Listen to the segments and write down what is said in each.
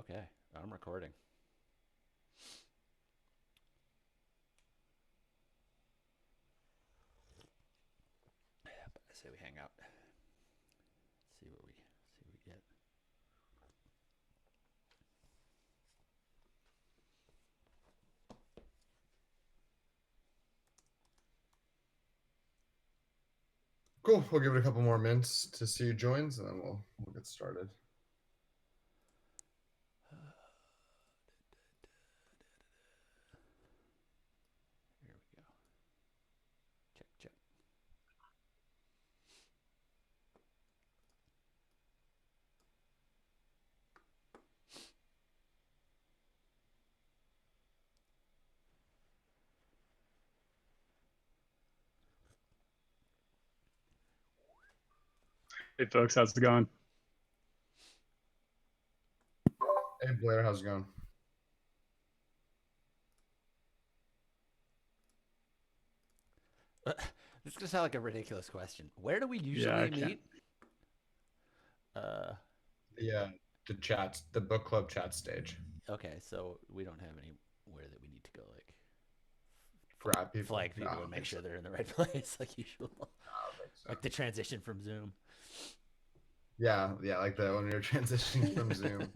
Okay, I'm recording. But I say we hang out. See what we get. Cool. We'll give it a couple more minutes to see who joins, and then we'll get started. Here we go. Check, check. Hey folks, how's it going? Hey Blair, how's it going? This is gonna sound like a ridiculous question. Where do we Yeah, I usually can't. meet? Uh, The chats, the book club chat stage. okay, so we don't have anywhere that we need to go, like Grab people? flag No, I people and don't make think sure so. they're in the right place, like usual. I don't think so. Like the transition from Zoom. Yeah, like the when you're transitioning from Zoom.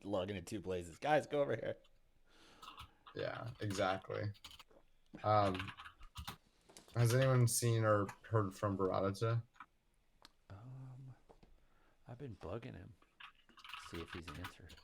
Logging in two places. Guys, go over here. Yeah, exactly. Um, has anyone seen or heard from Barada today? Um, I've been bugging him. See if he's answered.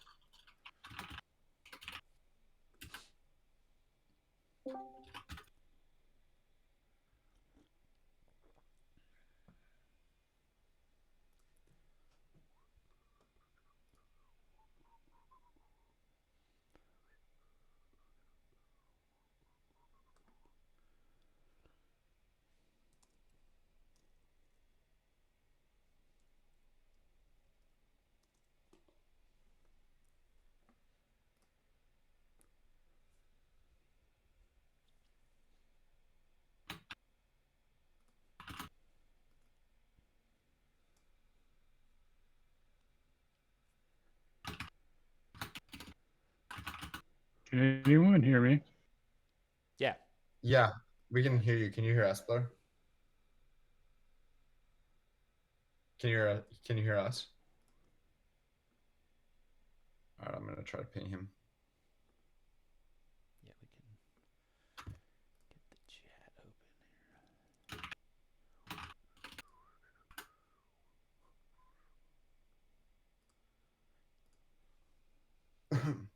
Can anyone hear me? Yeah. Yeah, we can hear you. Can you hear us, Blair? Can you hear us? All right, I'm gonna try to ping him. Yeah, we can get the chat open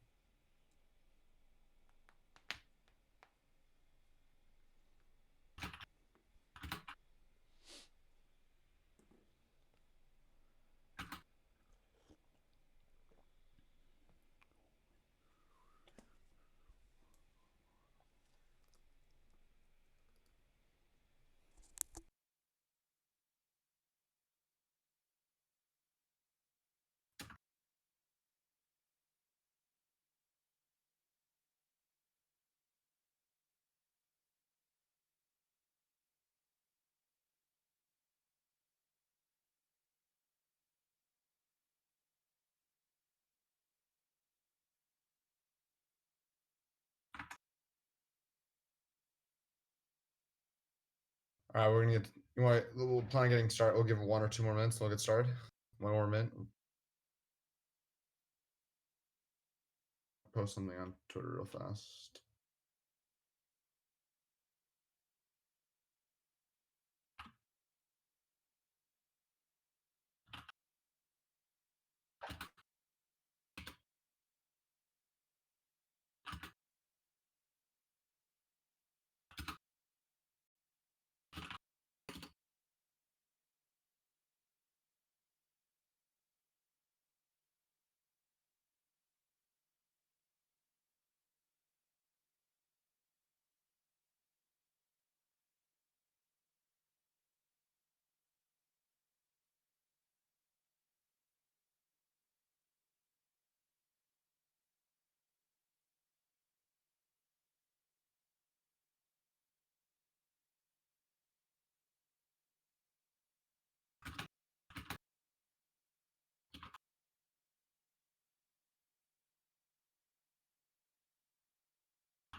All right, we're gonna get. You want? We'll plan on getting started. We'll give it 1 or 2 more minutes. And we'll get started. 1 more minute. Post something on Twitter real fast.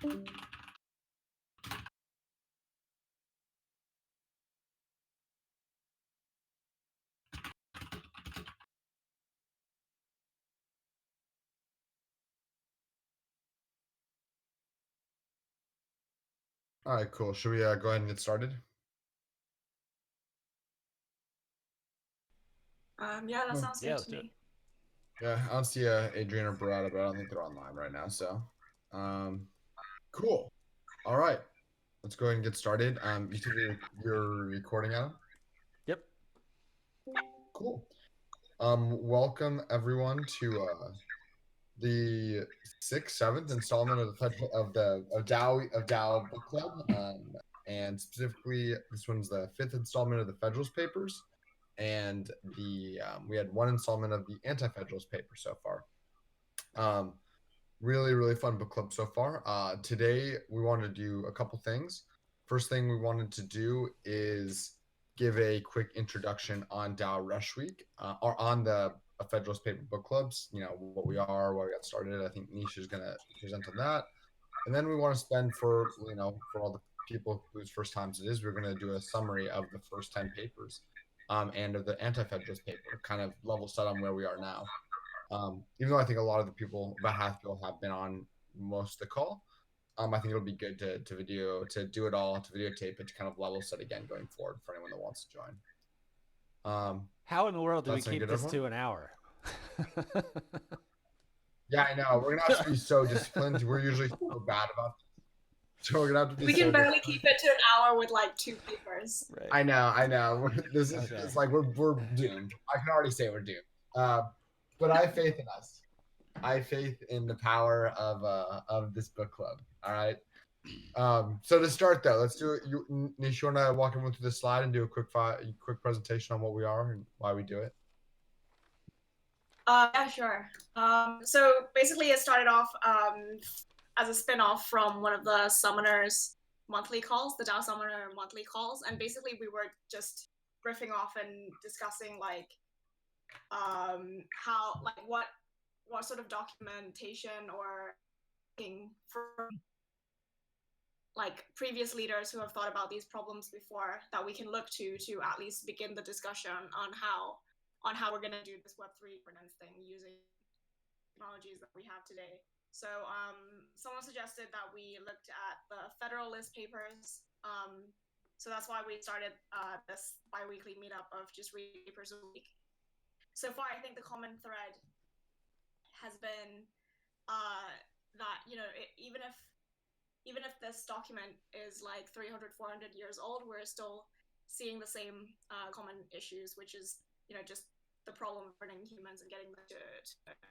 All right, cool. Should we go ahead and get started? Yeah, that sounds Yeah, good let's to do it. me. Yeah, I don't see Adrian or Barada, but I don't think they're online right now. So, cool. All right, let's go ahead and get started. You said you're recording out. Yep. Cool. Welcome everyone to the seventh installment of DAO book club. And specifically, this one's the fifth installment of the Federalist papers, and we had one installment of the Anti-Federalist paper so far. Really fun book club so far. Today we wanted to do a couple things. First thing we wanted to do is give a quick introduction on DAO Rush Week, or on the Federalist paper book clubs. You know what we are, why we got started. I think Nish is gonna present on that, and then we want to spend for all the people whose first times it is, we're gonna do a summary of the first 10 papers, and of the Anti-Federalist paper, kind of level set on where we are now. Even though I think a lot of the people, about half people, have been on most of the call, I think it'll be good to do it all, to videotape it, to kind of level set again going forward for anyone that wants to join. How in the world do we That sound keep good, this everyone? to an hour? Yeah, I know. We're gonna have to be so disciplined. We're usually so bad about this. So we're gonna have to be We so can barely disciplined. keep it to an hour with like 2 papers. Right. I know. This is Okay. it's like we're doomed. I can already say we're doomed. But I have faith in us. I have faith in the power of this book club. All right. So to start though, let's do it. Nish, you wanna walk everyone through the slide and do a quick presentation on what we are and why we do it? Yeah, sure. So basically it started off as a spin-off from one of the Summoners monthly calls, the DAO Summoner monthly calls. And basically we were just riffing off and discussing like how, like what sort of documentation or for like previous leaders who have thought about these problems before that we can look to at least begin the discussion on how we're going to do this Web3 governance thing using technologies that we have today. So someone suggested that we looked at the Federalist papers. So that's why we started this bi-weekly meetup of just reading papers a week. So far, I think the common thread has been that, you know, even if this document is like 300, 400 years old, we're still seeing the same common issues, which is, you know, just the problem of bringing humans and getting them to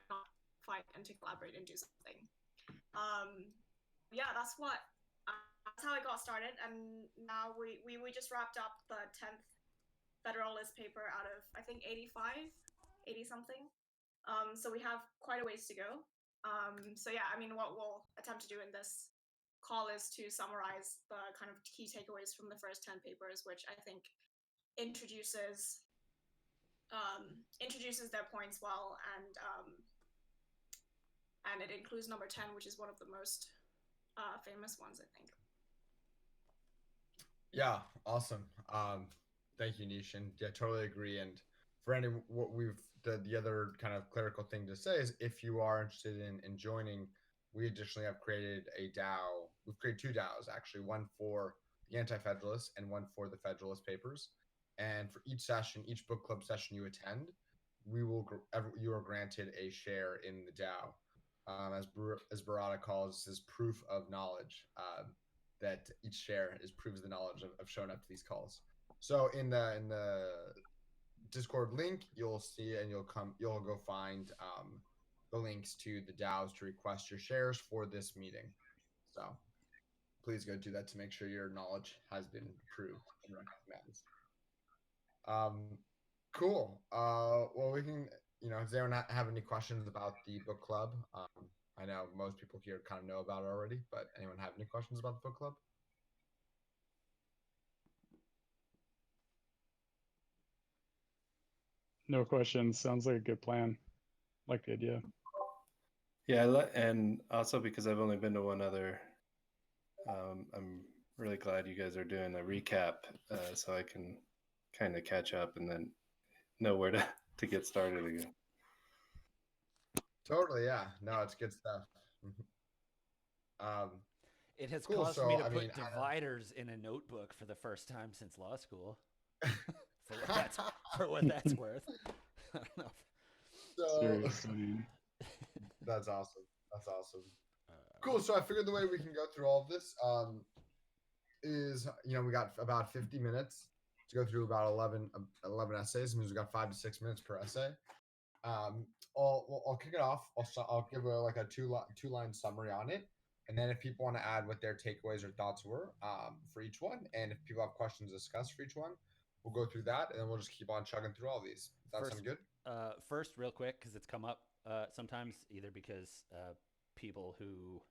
not fight and to collaborate and do something. Yeah, that's how I got started. And now we just wrapped up the 10th Federalist paper out of, I think, 80 something. So we have quite a ways to go. So yeah, I mean, what we'll attempt to do in this call is to summarize the kind of key takeaways from the first 10 papers, which I think introduces their points well, and it includes number 10, which is one of the most famous ones, I think. Yeah, awesome. Thank you, Nish, and yeah, totally agree. And for what we've the other kind of clerical thing to say is, if you are interested in joining, we additionally have created a DAO. We've created 2 DAOs actually, one for the Anti-Federalists and one for the Federalist papers. And for each session, each book club session you attend, you are granted a share in the DAO. As Barada calls this, proof of knowledge. That each share proves the knowledge of showing up to these calls. So in the Discord link, you'll see, and you'll go find the links to the DAOs to request your shares for this meeting. So please go do that to make sure your knowledge has been approved and recognized. Cool. Well, we can, does anyone have any questions about the book club? I know most people here kind of know about it already, but anyone have any questions about the book club? No questions. Sounds like a good plan. Like the idea. Yeah, and also because I've only been to one other I'm really glad you guys are doing a recap so I can kind of catch up and then know where to get started again. Totally, yeah. No, it's good stuff. um, It has Cool, caused so, me to I put mean, dividers in a notebook for the first time since law school. for what that's worth. I don't know. so Serious studying. that's awesome. That's awesome. Uh, Cool. So I figured the way we can go through all of this is, we got about 50 minutes to go through about 11 essays. It means we got 5 to 6 minutes per essay. I'll kick it off. I'll give a two-line summary on it, and then if people want to add what their takeaways or thoughts were for each one, and if people have questions to discuss for each one, we'll go through that, and then we'll just keep on chugging through all these. Does that sound good? First, real quick, because it's come up sometimes, either because people who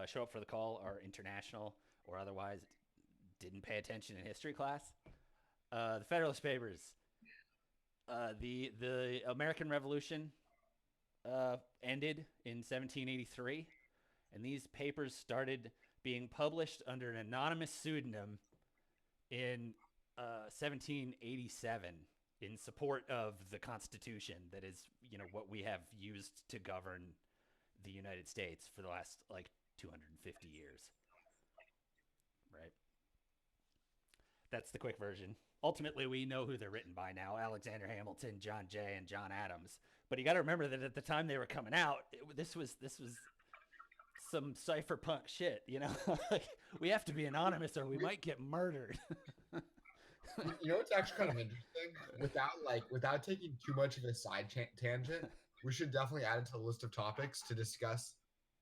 show up for the call are international or otherwise didn't pay attention in history class. The Federalist Papers. The American Revolution ended in 1783, and these papers started being published under an anonymous pseudonym in 1787 in support of the Constitution that is, what we have used to govern the United States for the last 250 years. Right? That's the quick version. Ultimately, we know who they're written by now: Alexander Hamilton, John Jay, and John Adams. But you got to remember that at the time they were coming out, this was some cypherpunk shit. We have to be anonymous or we might get murdered. It's actually kind of interesting. Without taking too much of a side tangent, we should definitely add it to the list of topics to discuss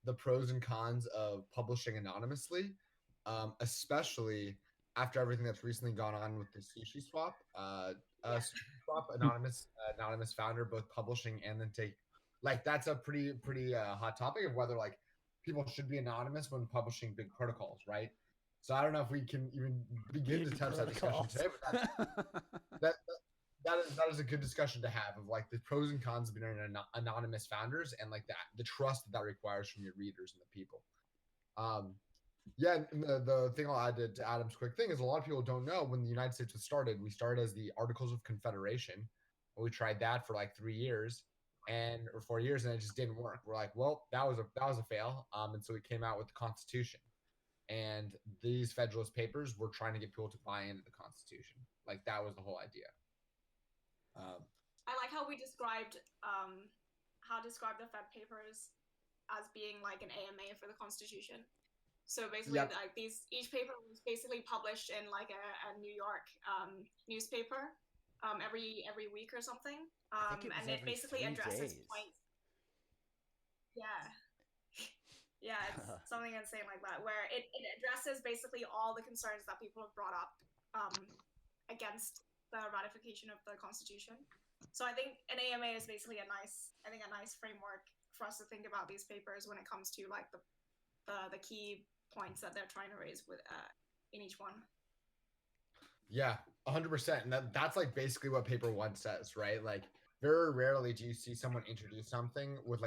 the pros and cons of publishing anonymously, especially after everything that's recently gone on with the sushi swap. Anonymous founder, both publishing and then that's a pretty hot topic of whether people should be anonymous when publishing big protocols, right? So I don't know if we can even begin to touch that discussion today, but that is a good discussion to have of the pros and cons of being anonymous founders and the trust that requires from your readers and the people. And the thing I'll add to Adam's quick thing is a lot of people don't know when the United States was started. We started as the Articles of Confederation. And we tried that for 3 years or 4 years, and it just didn't work. We're well, that was a fail. And so we came out with the Constitution. And these Federalist Papers were trying to get people to buy into the Constitution. That was the whole idea. I like how we described the Fed Papers as being an AMA for the Constitution. So basically, Yep. each paper was basically published in a New York newspaper every week or something, I think it was and it every basically 3 addresses days. points. Yeah. Yeah, it's something insane like that, where it addresses basically all the concerns that people have brought up against the ratification of the Constitution. So I think an AMA is basically a nice framework for us to think about these papers when it comes to the key points that they're trying to raise with in each one. Yeah, 100%. And that's basically what paper 1 says, right? Very rarely do you see someone introduce something with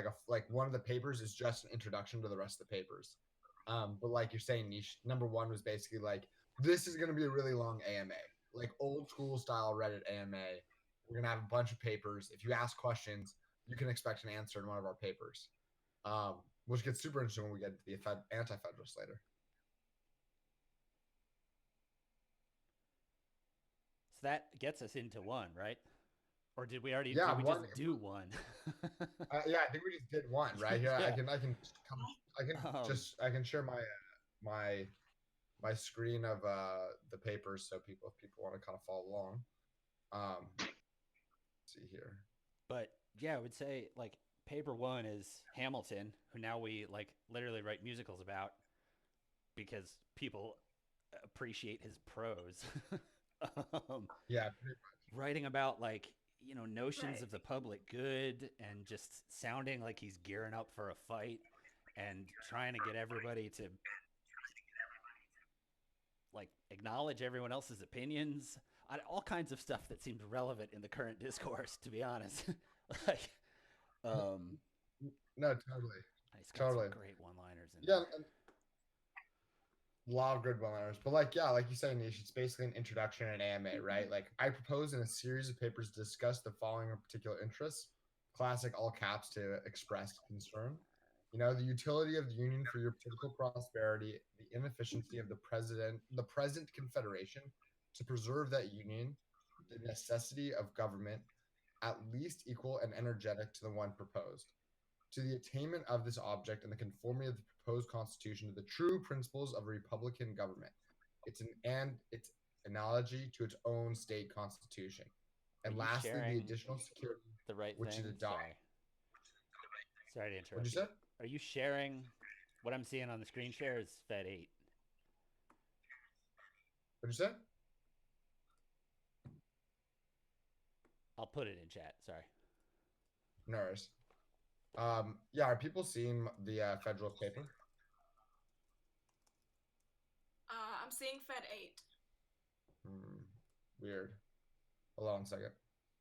one of the papers is just an introduction to the rest of the papers. But you're saying, Niche, number 1 was basically this is going to be a really long AMA, old school style Reddit AMA. We're going to have a bunch of papers. If you ask questions, you can expect an answer in one of our papers, which gets super interesting when we get to the anti-federalists later. So that gets us into 1, right? Or did we already? Yeah, did we just do 1? Yeah, I think we just did 1, right? Here, Yeah. I can share my screen of the papers so if people want to kind of follow along. Let's see here. But yeah, I would say paper 1 is Hamilton, who now we literally write musicals about because people appreciate his prose. Yeah, pretty much. Writing about notions Right. of the public good and just sounding like he's gearing up for a fight and trying to get everybody to acknowledge everyone else's opinions. All kinds of stuff that seems relevant in the current discourse, to be honest. No, totally. He's got Totally. some great one-liners in Yeah, there. law of good learners. But like, yeah, like you said, Nish, it's basically an introduction and AMA, right? Like I propose in a series of papers to discuss the following particular interests, classic all caps to express concern. You know, the utility of the union for your political prosperity, the inefficiency of the present confederation to preserve that union, the necessity of government at least equal and energetic to the one proposed, to the attainment of this object and the conformity of the proposed constitution to the true principles of a republican government. Its analogy to its own state constitution. Are And you lastly, the sharing additional security the right which thing? it adopts. Sorry to interrupt What'd you you. say? Are you sharing what I'm seeing on the screen share is Fed 8? What'd you say? I'll put it in chat. Sorry. No worries. Yeah, are people seeing the Federalist paper? I'm seeing Fed 8. Weird. Hold on a second.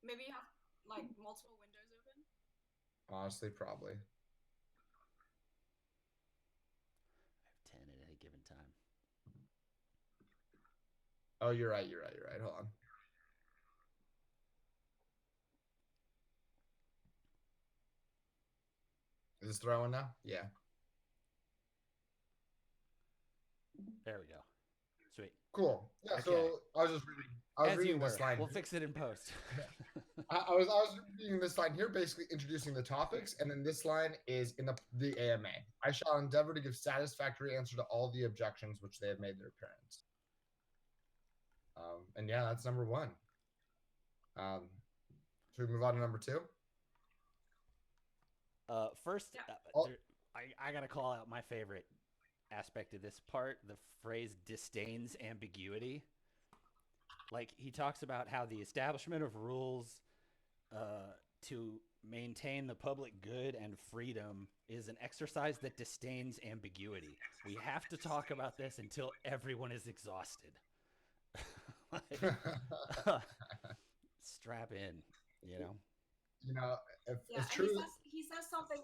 Maybe you have like multiple windows open. Honestly, probably. I have 10 at any given time. Oh, you're right. Hold on. Is this the right one now? Yeah. There we go. Sweet. Cool. Yeah. Okay. So I was just reading. I was As reading you were. this line. We'll fix it in post. I was reading this line here, basically introducing the topics, and then this line is in the AMA. I shall endeavor to give satisfactory answer to all the objections which they have made their appearance. And yeah, that's number one. Should we move on to number two? First, Yeah. I gotta call out my favorite aspect of this part: the phrase "disdains ambiguity." Like he talks about how the establishment of rules to maintain the public good and freedom is an exercise that disdains ambiguity. We have to talk about this until everyone is exhausted. Like, strap in, you know. You know, Yeah, it's and true. he says something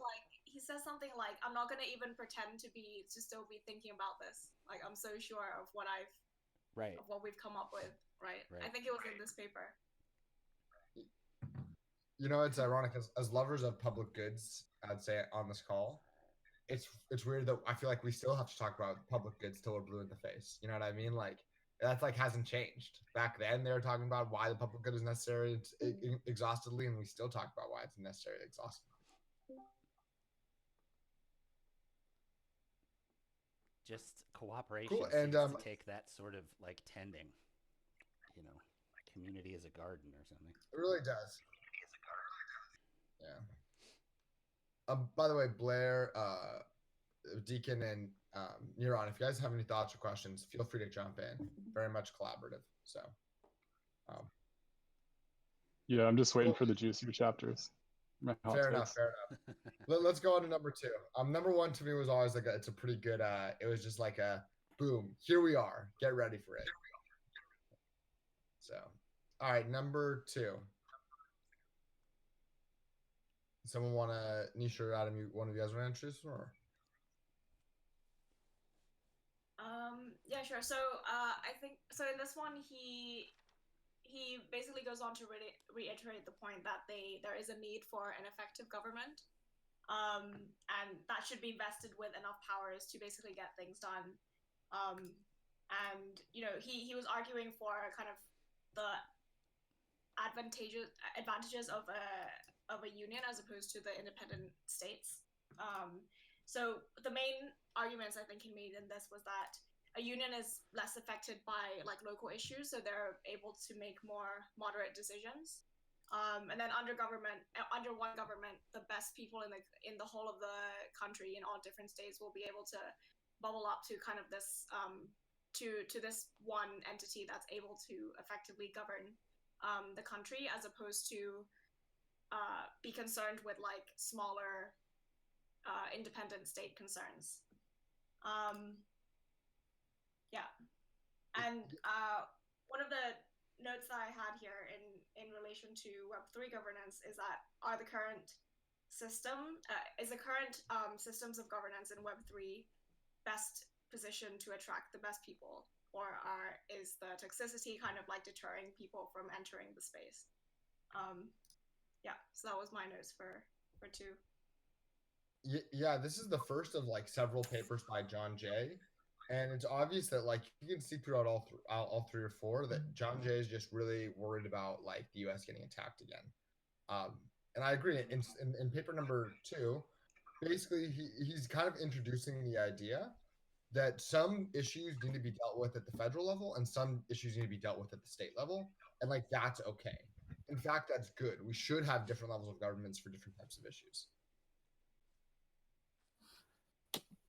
like I'm not gonna even pretend to still be thinking about this. Like I'm so sure of what we've come up with, right? Right. I think it was in this paper. You know, it's ironic as lovers of public goods, I'd say on this call, it's weird that I feel like we still have to talk about public goods till we're blue in the face. You know what I mean? Like that's like hasn't changed. Back then they were talking about why the public good is necessary exhaustively, and we still talk about why it's necessary exhaustively. Just cooperation Cool. seems And to take that sort of like tending. You know, community is a garden or something. it really does. Yeah. By the way, Blair, Deacon, and Neuron, if you guys have any thoughts or questions, feel free to jump in. Very much collaborative. So, Yeah, I'm just waiting for the juicier chapters. My hot fair takes. enough. Let's go on to number two. Number one to me was always like it's a pretty good. It was just like a boom. Here we are. Get ready for it. So, all right, number two. Someone want to, Nisha or Adam, one of you guys want to introduce them, or? Yeah, sure. So I think so in this one he basically goes on to reiterate the point that there is a need for an effective government, and that should be vested with enough powers to basically get things done. And you know he was arguing for kind of the advantages of a union as opposed to the independent states. So the main arguments I think he made in this was that a union is less affected by like local issues, so they're able to make more moderate decisions. And then under one government, the best people in the whole of the country in all different states will be able to bubble up to kind of this to this one entity that's able to effectively govern the country, as opposed to be concerned with like smaller independent state concerns. Yeah, and one of the notes that I had here in relation to Web3 governance is that the current systems of governance in Web3 best positioned to attract the best people, or is the toxicity kind of like deterring people from entering the space? Yeah, so that was my notes for 2. Yeah, this is the first of like several papers by John Jay, and it's obvious that like you can see throughout all 3 or 4 that John Jay is just really worried about like the U.S. getting attacked again. And I agree. In paper number 2, basically he's kind of introducing the idea that some issues need to be dealt with at the federal level and some issues need to be dealt with at the state level, and like that's okay. In fact, that's good. We should have different levels of governments for different types of issues.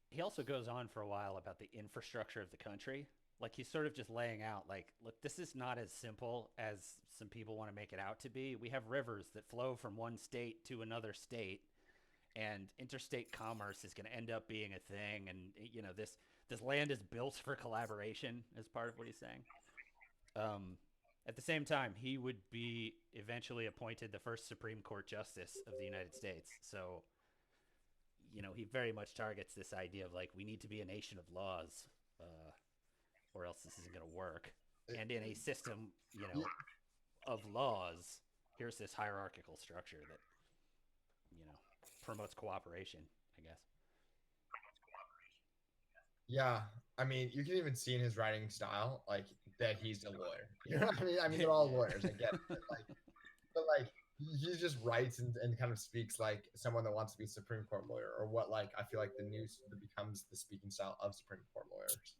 He also goes on for a while about the infrastructure of the country. Like he's sort of just laying out, like, look, this is not as simple as some people want to make it out to be. We have rivers that flow from one state to another state, and interstate commerce is going to end up being a thing. And this land is built for collaboration, as part of what he's saying. At the same time, he would be eventually appointed the first Supreme Court Justice of the United States. So, he very much targets this idea of like, we need to be a nation of laws, or else this isn't going to work. And in a system, of laws, here's this hierarchical structure that, promotes cooperation, I guess. Yeah, I mean, you can even see in his writing style, like, that he's a lawyer. You know what I mean? I mean, they're all lawyers, I get it. But he just writes and kind of speaks like someone that wants to be a Supreme Court lawyer, or what, like, I feel like the news becomes the speaking style of Supreme Court lawyers.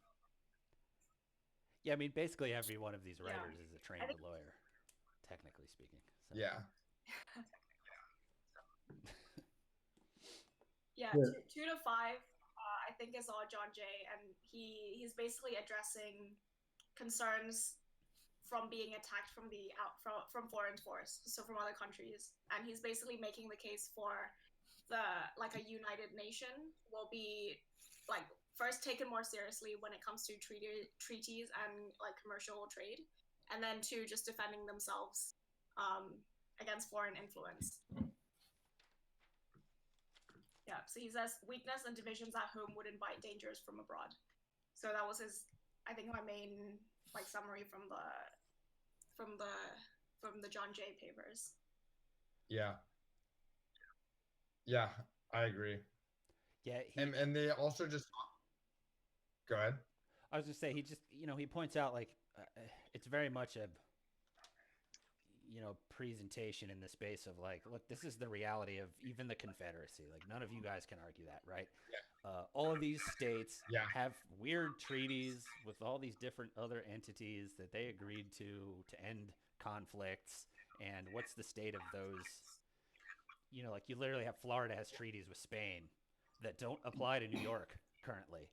Yeah, I mean, basically every one of these writers is a trained lawyer, technically speaking. So. Yeah. Yeah, 2 to 5, I think is all John Jay, and he's basically addressing concerns from being attacked from from foreign force, so from other countries, and he's basically making the case for a united nation will be like first taken more seriously when it comes to treaties and like commercial trade, and then 2, just defending themselves against foreign influence. Yeah, so he says weakness and divisions at home would invite dangers from abroad. So that was I think my main like summary from the John Jay papers. Yeah, I agree. Yeah, and they also just go ahead. I was just say he just he points out like it's very much a presentation in the space of like, look, this is the reality of even the Confederacy. Like none of you guys can argue that, right? Yeah. All of these states have weird treaties with all these different other entities that they agreed to end conflicts. And what's the state of those? Like you literally have Florida has treaties with Spain that don't apply to New York currently.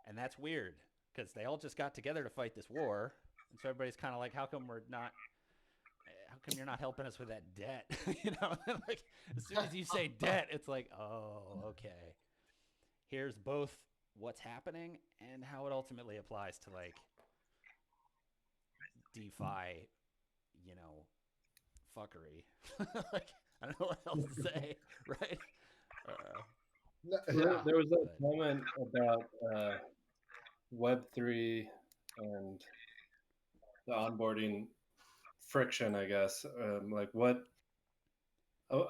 And that's weird because they all just got together to fight this war. And so everybody's kind of like, how come you're not helping us with that debt? Like as soon as you say debt, it's like, oh, okay. Here's both what's happening and how it ultimately applies to like DeFi, fuckery. Like I don't know what else to say, right? There was a moment about Web3 and the onboarding friction, I guess. Like what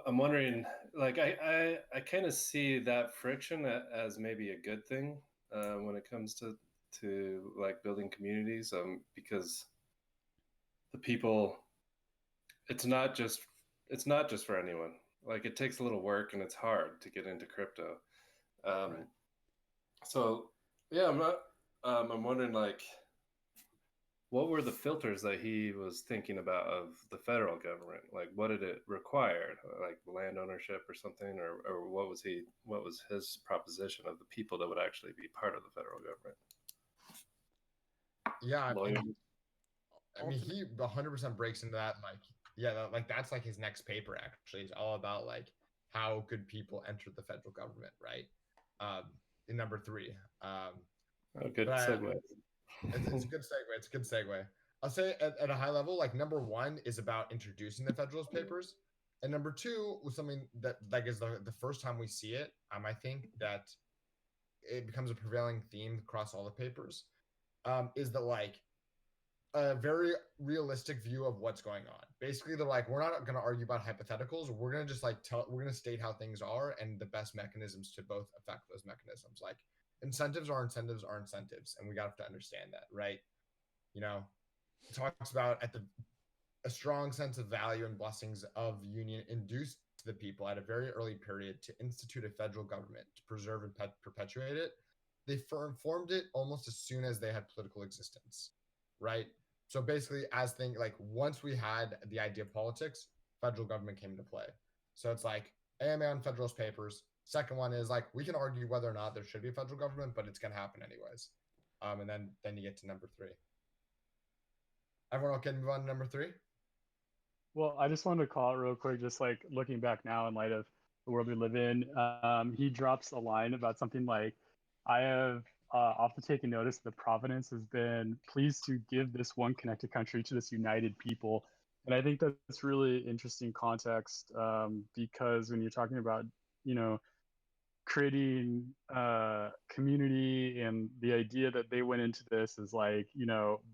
I'm wondering, like I kind of see that friction as maybe a good thing when it comes to like building communities, because the people, it's not just for anyone. Like it takes a little work and it's hard to get into crypto. Right. So yeah, I'm wondering like, what were the filters that he was thinking about of the federal government? Like, what did it require? Like land ownership or something, or what was his proposition of the people that would actually be part of the federal government? Yeah, I mean he 100% breaks into that. Like, that's like his next paper. Actually, it's all about like how could people enter the federal government, right? In number 3. Good segue. It's a good segue. It's a good segue. I'll say at a high level, like number 1 is about introducing the Federalist Papers, and number 2 was something that like is the first time we see it. I think that it becomes a prevailing theme across all the papers, is that like a very realistic view of what's going on. Basically, they're like, we're not going to argue about hypotheticals. We're going to just like we're going to state how things are and the best mechanisms to both affect those mechanisms. Like incentives are incentives are incentives, and we got to understand that, right? You know, it talks about a strong sense of value and blessings of union induced to the people at a very early period to institute a federal government to preserve and perpetuate it. They formed it almost as soon as they had political existence, right? So basically, as thing like once we had the idea of politics, federal government came into play. So it's like AMA on Federalist Papers. Second one is like we can argue whether or not there should be a federal government, but it's going to happen anyways. And then you get to number 3. Everyone okay to move on to number 3? Well, I just wanted to call it real quick, just like looking back now in light of the world we live in. He drops a line about something like, I have often taken notice that Providence has been pleased to give this one connected country to this united people. And I think that's really interesting context, because when you're talking about, creating community, and the idea that they went into this is like,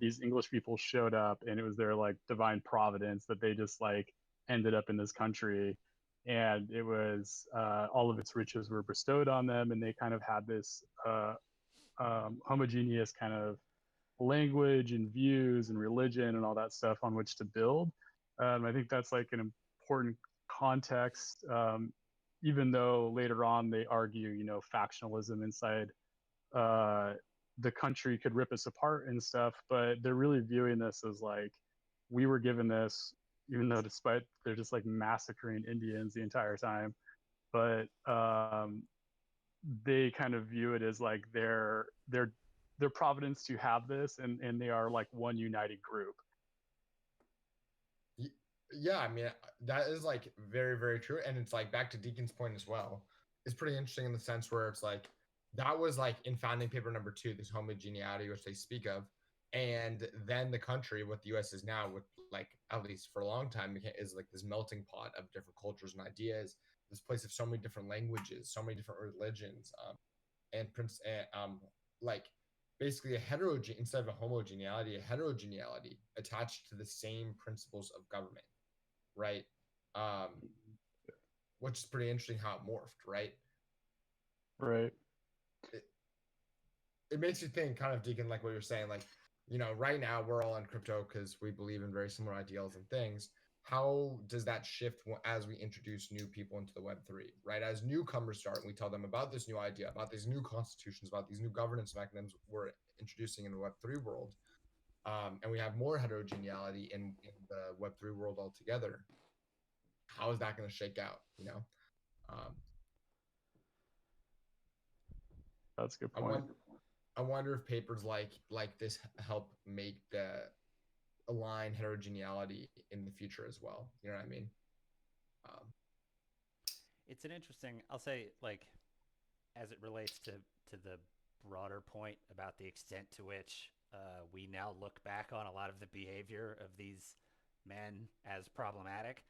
these English people showed up and it was their like divine providence that they just like ended up in this country, and it was all of its riches were bestowed on them, and they kind of had this homogeneous kind of language and views and religion and all that stuff on which to build. I think that's like an important context, even though later on they argue, factionalism inside the country could rip us apart and stuff, but they're really viewing this as like, we were given this, even though despite they're just like massacring Indians the entire time, but they kind of view it as like their providence to have this, and they are like one united group. Yeah, I mean, that is like very, very true. And it's like back to Deacon's point as well. It's pretty interesting in the sense where it's like that was like in founding paper number 2, this homogeneity which they speak of. And then the country, what the US is now, with like at least for a long time, is like this melting pot of different cultures and ideas, this place of so many different languages, so many different religions, like basically instead of a homogeneity, a heterogeneity attached to the same principles of government, right? Which is pretty interesting how it morphed, right? Right. It makes you think, kind of, Deacon, like what you're saying, like, right now we're all in crypto because we believe in very similar ideals and things. How does that shift as we introduce new people into the Web3, right? As newcomers start and we tell them about this new idea, about these new constitutions, about these new governance mechanisms we're introducing in the Web3 world, and we have more heterogeneity in the Web3 world altogether, how is that going to shake out, That's a good point. I wonder if papers like this help make the align heterogeneity in the future as well. You know what I mean? It's an interesting, I'll say, like, as it relates to the broader point about the extent to which we now look back on a lot of the behavior of these men as problematic.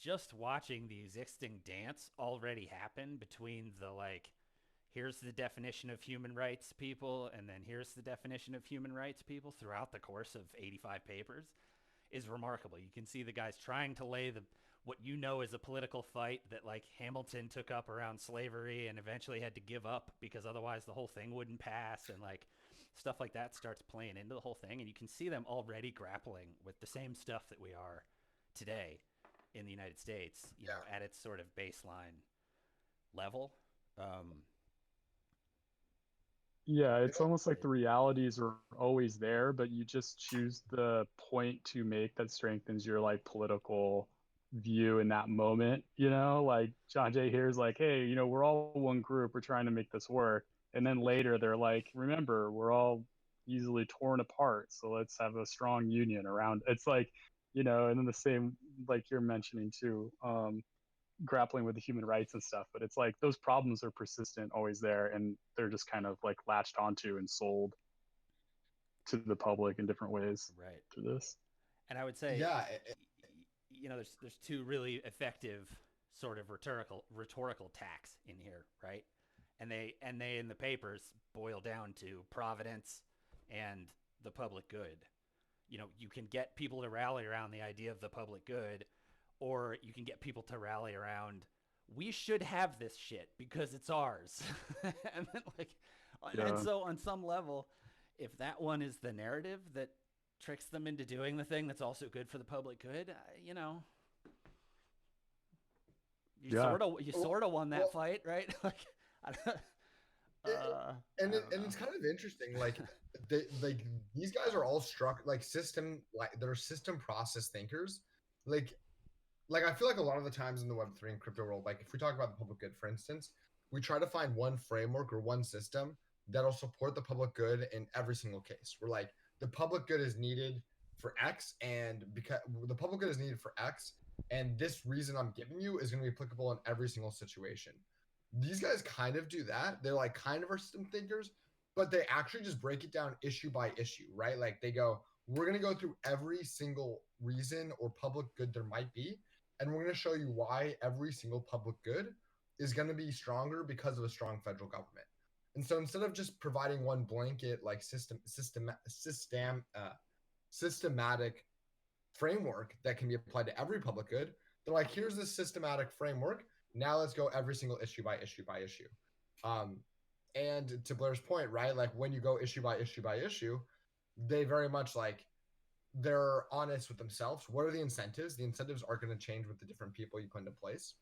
Just watching the existing dance already happen between the like, here's the definition of human rights people, and then here's the definition of human rights people throughout the course of 85 papers is remarkable. You can see the guys trying to lay what is a political fight that like Hamilton took up around slavery and eventually had to give up because otherwise the whole thing wouldn't pass, and like stuff like that starts playing into the whole thing, and you can see them already grappling with the same stuff that we are today in the United States, at its sort of baseline level. Yeah, it's almost like the realities are always there, but you just choose the point to make that strengthens your like political view in that moment. Like John Jay here is like, hey, we're all one group, we're trying to make this work. And then later they're like, remember, we're all easily torn apart, so let's have a strong union around. It's like, and then the same, like you're mentioning too, grappling with the human rights and stuff, but it's like those problems are persistent, always there, and they're just kind of like latched onto and sold to the public in different ways, right, to this. And I would say, there's two really effective sort of rhetorical tacks in here, right? they in the papers boil down to providence and the public good. You know, you can get people to rally around the idea of the public good, or you can get people to rally around we should have this shit because it's ours. And then and so on some level, if that one is the narrative that tricks them into doing the thing that's also good for the public good, you know, you sort of won that fight, right? And it's kind of interesting, like these guys are all struck like they're system process thinkers, like I feel like a lot of the times in the Web3 and crypto world, like if we talk about the public good, for instance, we try to find one framework or one system that'll support the public good in every single case. We're like, the public good is needed for X, and because the public good is needed for X, and this reason I'm giving you is going to be applicable in every single situation. These guys kind of do that. They're like kind of our system thinkers, but they actually just break it down issue by issue, right? Like they go, we're going to go through every single reason or public good there might be, and we're going to show you why every single public good is going to be stronger because of a strong federal government. And so instead of just providing one blanket like systematic framework that can be applied to every public good, they're like, here's this systematic framework. Now let's go every single issue by issue by issue. And to Blair's point, right? Like when you go issue by issue by issue, they very much like they're honest with themselves. What are the incentives? The incentives are going to change with the different people you put into place.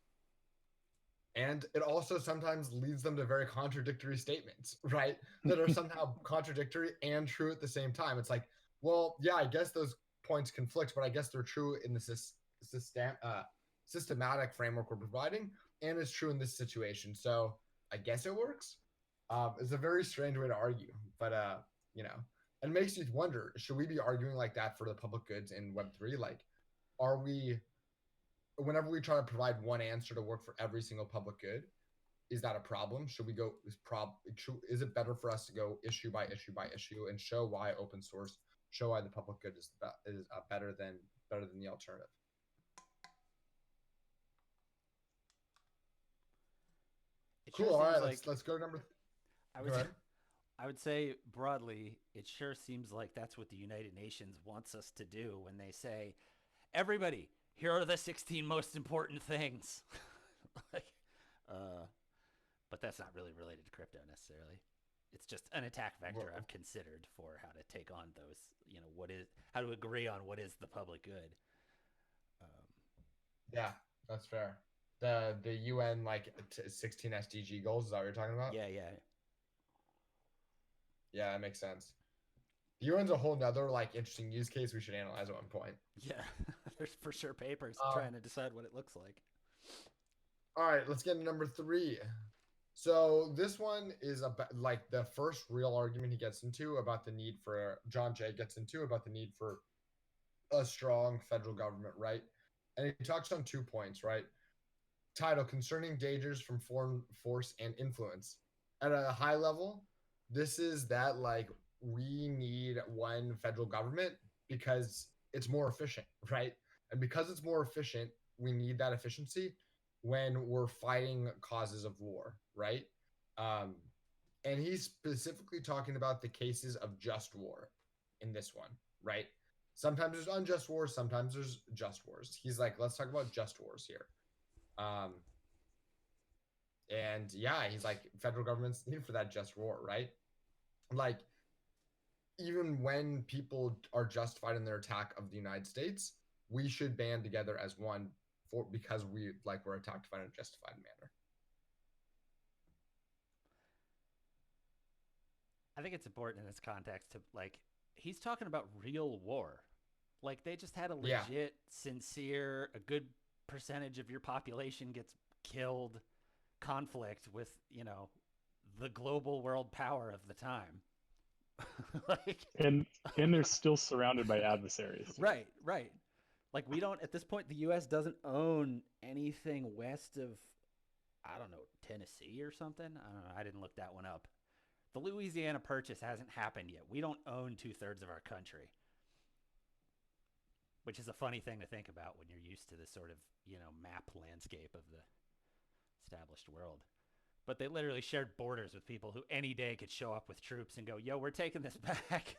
And it also sometimes leads them to very contradictory statements, right? That are somehow contradictory and true at the same time. It's like, well, yeah, I guess those points conflict, but I guess they're true in the systematic framework we're providing, and it's true in this situation. So I guess it works. It's a very strange way to argue, but you know, it makes you wonder: should we be arguing like that for the public goods in Web3? Like, are we? Whenever we try to provide one answer to work for every single public good, is that a problem? Should we go? Is it better for us to go issue by issue by issue and show why open source, show why the public good is better than the alternative? Cool. All right, let's go to number. I would say broadly, it sure seems like that's what the United Nations wants us to do when they say, everybody, here are the 16 most important things. But that's not really related to crypto necessarily. It's just an attack vector I've considered for how to take on those, you know, how to agree on what is the public good. Yeah, that's fair. The UN 16 SDG goals, is that what you're talking about? Yeah. Yeah, that makes sense. The UN's a whole nother interesting use case we should analyze at one point. Yeah, there's for sure papers trying to decide what it looks like. All right, let's get to number 3. So this one is about the first real argument he gets into about the need for John Jay gets into about the need for a strong federal government, right? And he talks on 2 points, right? Title: concerning dangers from foreign force and influence. At a high level, this is that we need one federal government because it's more efficient, right? And because it's more efficient, we need that efficiency when we're fighting causes of war, right? And he's specifically talking about the cases of just war in this one, right? Sometimes there's unjust wars, sometimes there's just wars. He's like, let's talk about just wars here. And yeah, he's like, federal government's needed for that just war, right? Like, even when people are justified in their attack of the United States, we should band together as one because we're attacked in a justified manner. I think it's important in this context to he's talking about real war. They just had a legit, sincere, a good percentage of your population gets killed conflict with, you know, the global world power of the time. and they're still surrounded by adversaries. Right. We don't, at this point, the U.S. doesn't own anything west of, I don't know, Tennessee or something. I don't know. I didn't look that one up. The Louisiana Purchase hasn't happened yet. We don't own 2/3 of our country, which is a funny thing to think about when you're used to this sort of, you know, map landscape of the established world. but they literally shared borders with people who any day could show up with troops and go, "Yo, we're taking this back."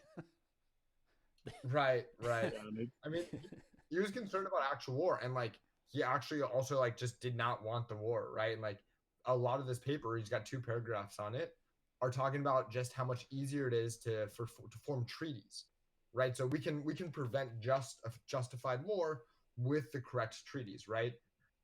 Right, right. Yeah, and I mean, he was concerned about actual war, and like he actually also like just did not want the war, right? And like a lot of this paper, he's got 2 paragraphs on it, are talking about just how much easier it is to form treaties, right? So we can prevent just a justified war with the correct treaties, right?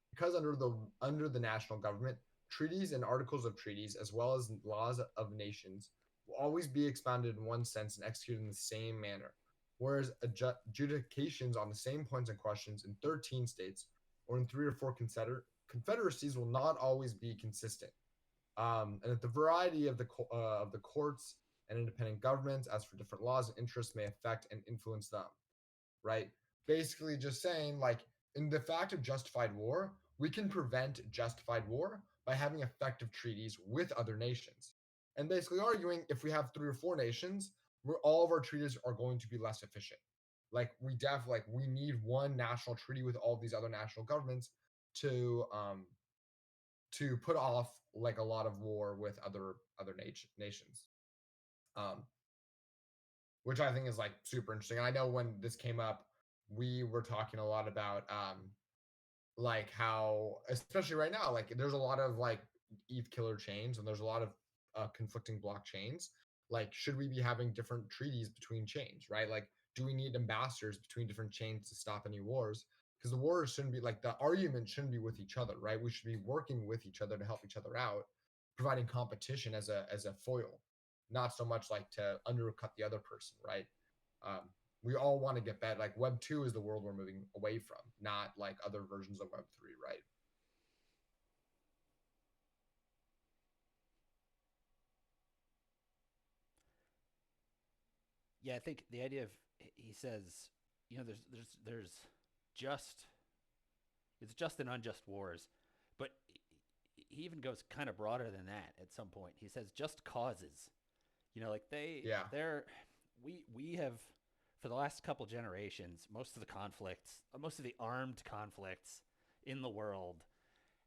Because under the national government, treaties and articles of treaties, as well as laws of nations, will always be expounded in one sense and executed in the same manner. Whereas adjudications on the same points and questions in 13 states or in 3 or 4 confederacies will not always be consistent. And that the variety of the courts and independent governments, as for different laws and interests, may affect and influence them, right? Basically, just saying, like, in the fact of justified war, we can prevent justified war by having effective treaties with other nations. And basically arguing if we have 3 or 4 nations, where all of our treaties are going to be less efficient. Like we need one national treaty with all these other national governments to put off like a lot of war with other nations. Um, which I think is like super interesting. And I know when this came up, we were talking a lot about like how, especially right now, like there's a lot of like ETH killer chains and there's a lot of conflicting blockchains. Like, should we be having different treaties between chains, right? Like, do we need ambassadors between different chains to stop any wars? Because the wars shouldn't be like the argument shouldn't be with each other, right? We should be working with each other to help each other out, providing competition as a foil, not so much like to undercut the other person, right? Um, we all want to get better. Like Web 2 is the world we're moving away from, not like other versions of Web 3, right? Yeah, I think the idea of he says, there's just it's just and unjust wars, but he even goes kind of broader than that at some point. He says just causes. Like they're we have for the last couple generations, most of the conflicts, most of the armed conflicts in the world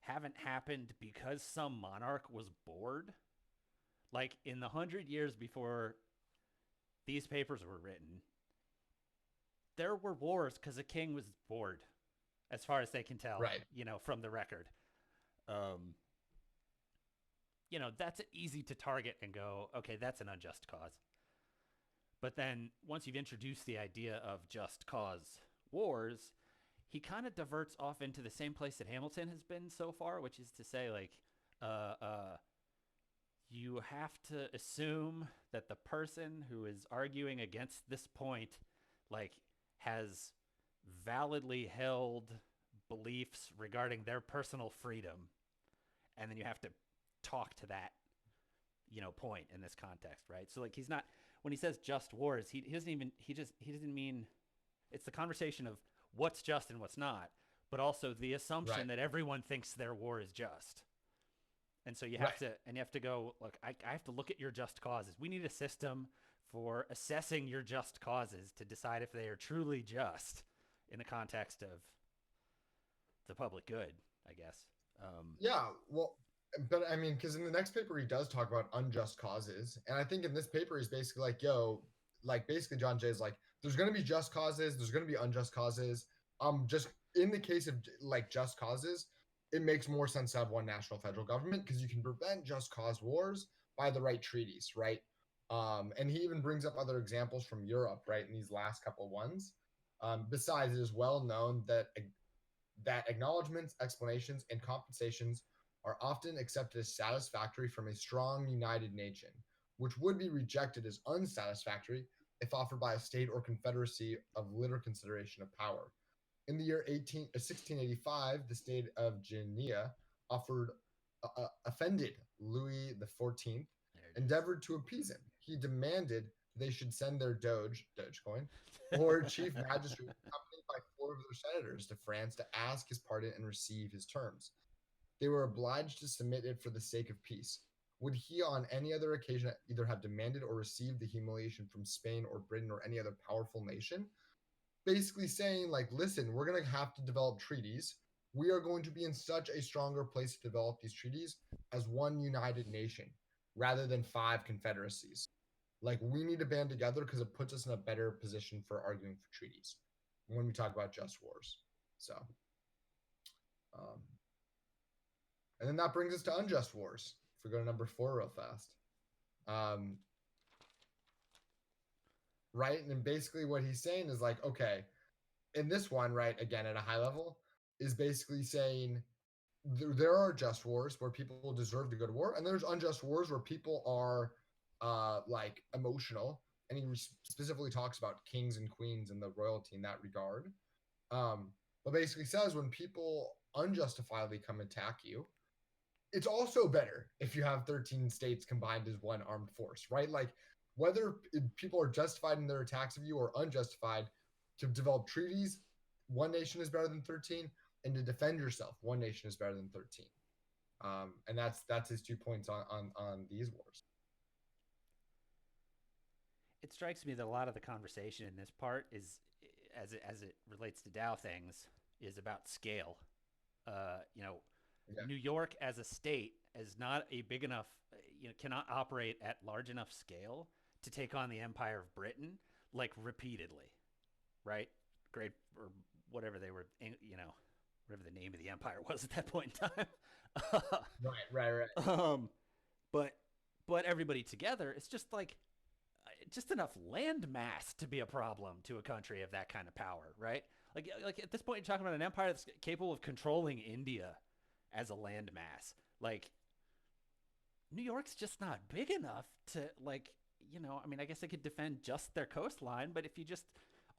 haven't happened because some monarch was bored. Like in the 100 years before these papers were written, there were wars because a king was bored, as far as they can tell, right? From the record. That's easy to target and go, okay, that's an unjust cause. But then once you've introduced the idea of just cause wars, he kind of diverts off into the same place that Hamilton has been so far, which is to say, like, you have to assume that the person who is arguing against this point, like, has validly held beliefs regarding their personal freedom, and then you have to talk to that point in this context, right? So like he's not, when he says just wars, he doesn't mean, it's the conversation of what's just and what's not, but also the assumption that everyone thinks their war is just. And so you have to go, look, I have to look at your just causes. We need a system for assessing your just causes to decide if they are truly just in the context of the public good, I guess. Yeah, well, but I mean, because in the next paper he does talk about unjust causes, and I think in this paper he's basically like, yo, like basically John Jay is like, there's going to be just causes, there's going to be unjust causes. Just in the case of like just causes, it makes more sense to have one national federal government because you can prevent just cause wars by the right treaties, right? And he even brings up other examples from Europe, right? In these last couple ones. Besides, it is well known that acknowledgments, explanations, and compensations are often accepted as satisfactory from a strong, united nation, which would be rejected as unsatisfactory if offered by a state or confederacy of little consideration of power. In the year 1685, the state of Guinea offended Louis XIV, endeavored to appease him. He demanded they should send their Dogecoin, or chief magistrate accompanied by 4 of their senators to France to ask his pardon and receive his terms. They were obliged to submit it for the sake of peace. Would he on any other occasion either have demanded or received the humiliation from Spain or Britain or any other powerful nation? Basically saying, like, listen, we're going to have to develop treaties. We are going to be in such a stronger place to develop these treaties as one united nation rather than 5 confederacies. Like, we need to band together because it puts us in a better position for arguing for treaties when we talk about just wars. So, and then that brings us to unjust wars. If we go to number 4 real fast. Right? And basically what he's saying is like, okay, in this one, right, again, at a high level, is basically saying there are just wars where people deserve to go to war, and there's unjust wars where people are like emotional. And he specifically talks about kings and queens and the royalty in that regard. But basically says when people unjustifiably come attack you, it's also better if you have 13 states combined as one armed force, right? Like, whether people are justified in their attacks of you or unjustified, to develop treaties, one nation is better than 13, and to defend yourself, one nation is better than 13. And that's his 2 points on these wars. It strikes me that a lot of the conversation in this part is, as it relates to DAO things, is about scale. New York as a state is not a big enough, cannot operate at large enough scale to take on the Empire of Britain, like, repeatedly, right? Great, or whatever they were, whatever the name of the empire was at that point in time. Right. But everybody together, it's just like, just enough land mass to be a problem to a country of that kind of power, right? Like at this point, you're talking about an empire that's capable of controlling India as a land mass. Like, New York's just not big enough to, like, I guess they could defend just their coastline, but if you just,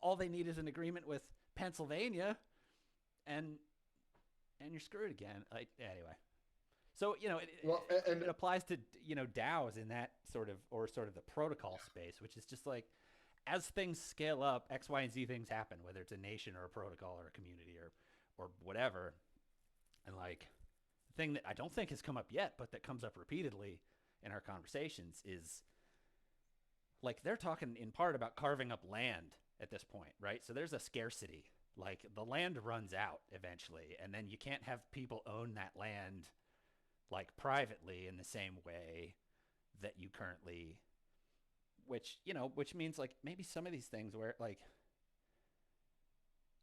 all they need is an agreement with Pennsylvania, and you're screwed again. Like, anyway. So, it applies to, DAOs in that sort of the protocol space, which is just like, as things scale up, X, Y, and Z things happen, whether it's a nation or a protocol or a community or whatever. And, like, the thing that I don't think has come up yet, but that comes up repeatedly in our conversations is, like, they're talking in part about carving up land at this point, right? So there's a scarcity. Like, the land runs out eventually, and then you can't have people own that land, like, privately in the same way that you currently, which means, like, maybe some of these things where, like,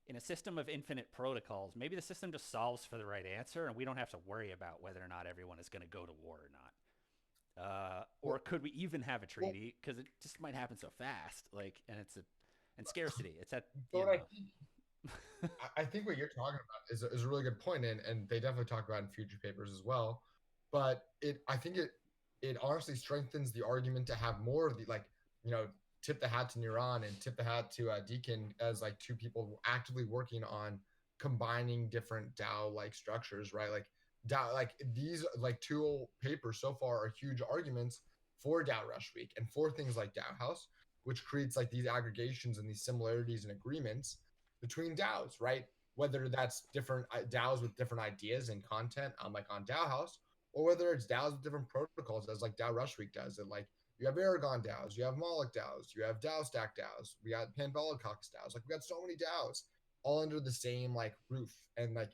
in a system of infinite protocols, maybe the system just solves for the right answer, and we don't have to worry about whether or not everyone is going to go to war or not. Or could we even have a treaty? Because it just might happen so fast. Like, and scarcity. It's at. I think what you're talking about is a really good point, and they definitely talk about it in future papers as well. But I think it honestly strengthens the argument to have more of the, like, tip the hat to Niran and tip the hat to Deacon as, like, 2 people actively working on combining different DAO like structures, right? Like, DAO, like, these, like, 2 papers so far are huge arguments for DAO Rush Week and for things like DAO House, which creates, like, these aggregations and these similarities and agreements between DAOs, right? Whether that's different DAOs with different ideas and content, like on DAO House, or whether it's DAOs with different protocols, as like DAO Rush Week does. And, like, you have Aragon DAOs, you have Moloch DAOs, you have DAO Stack DAOs, we got Panbalacox DAOs. Like, we got so many DAOs all under the same, like, roof. And, like,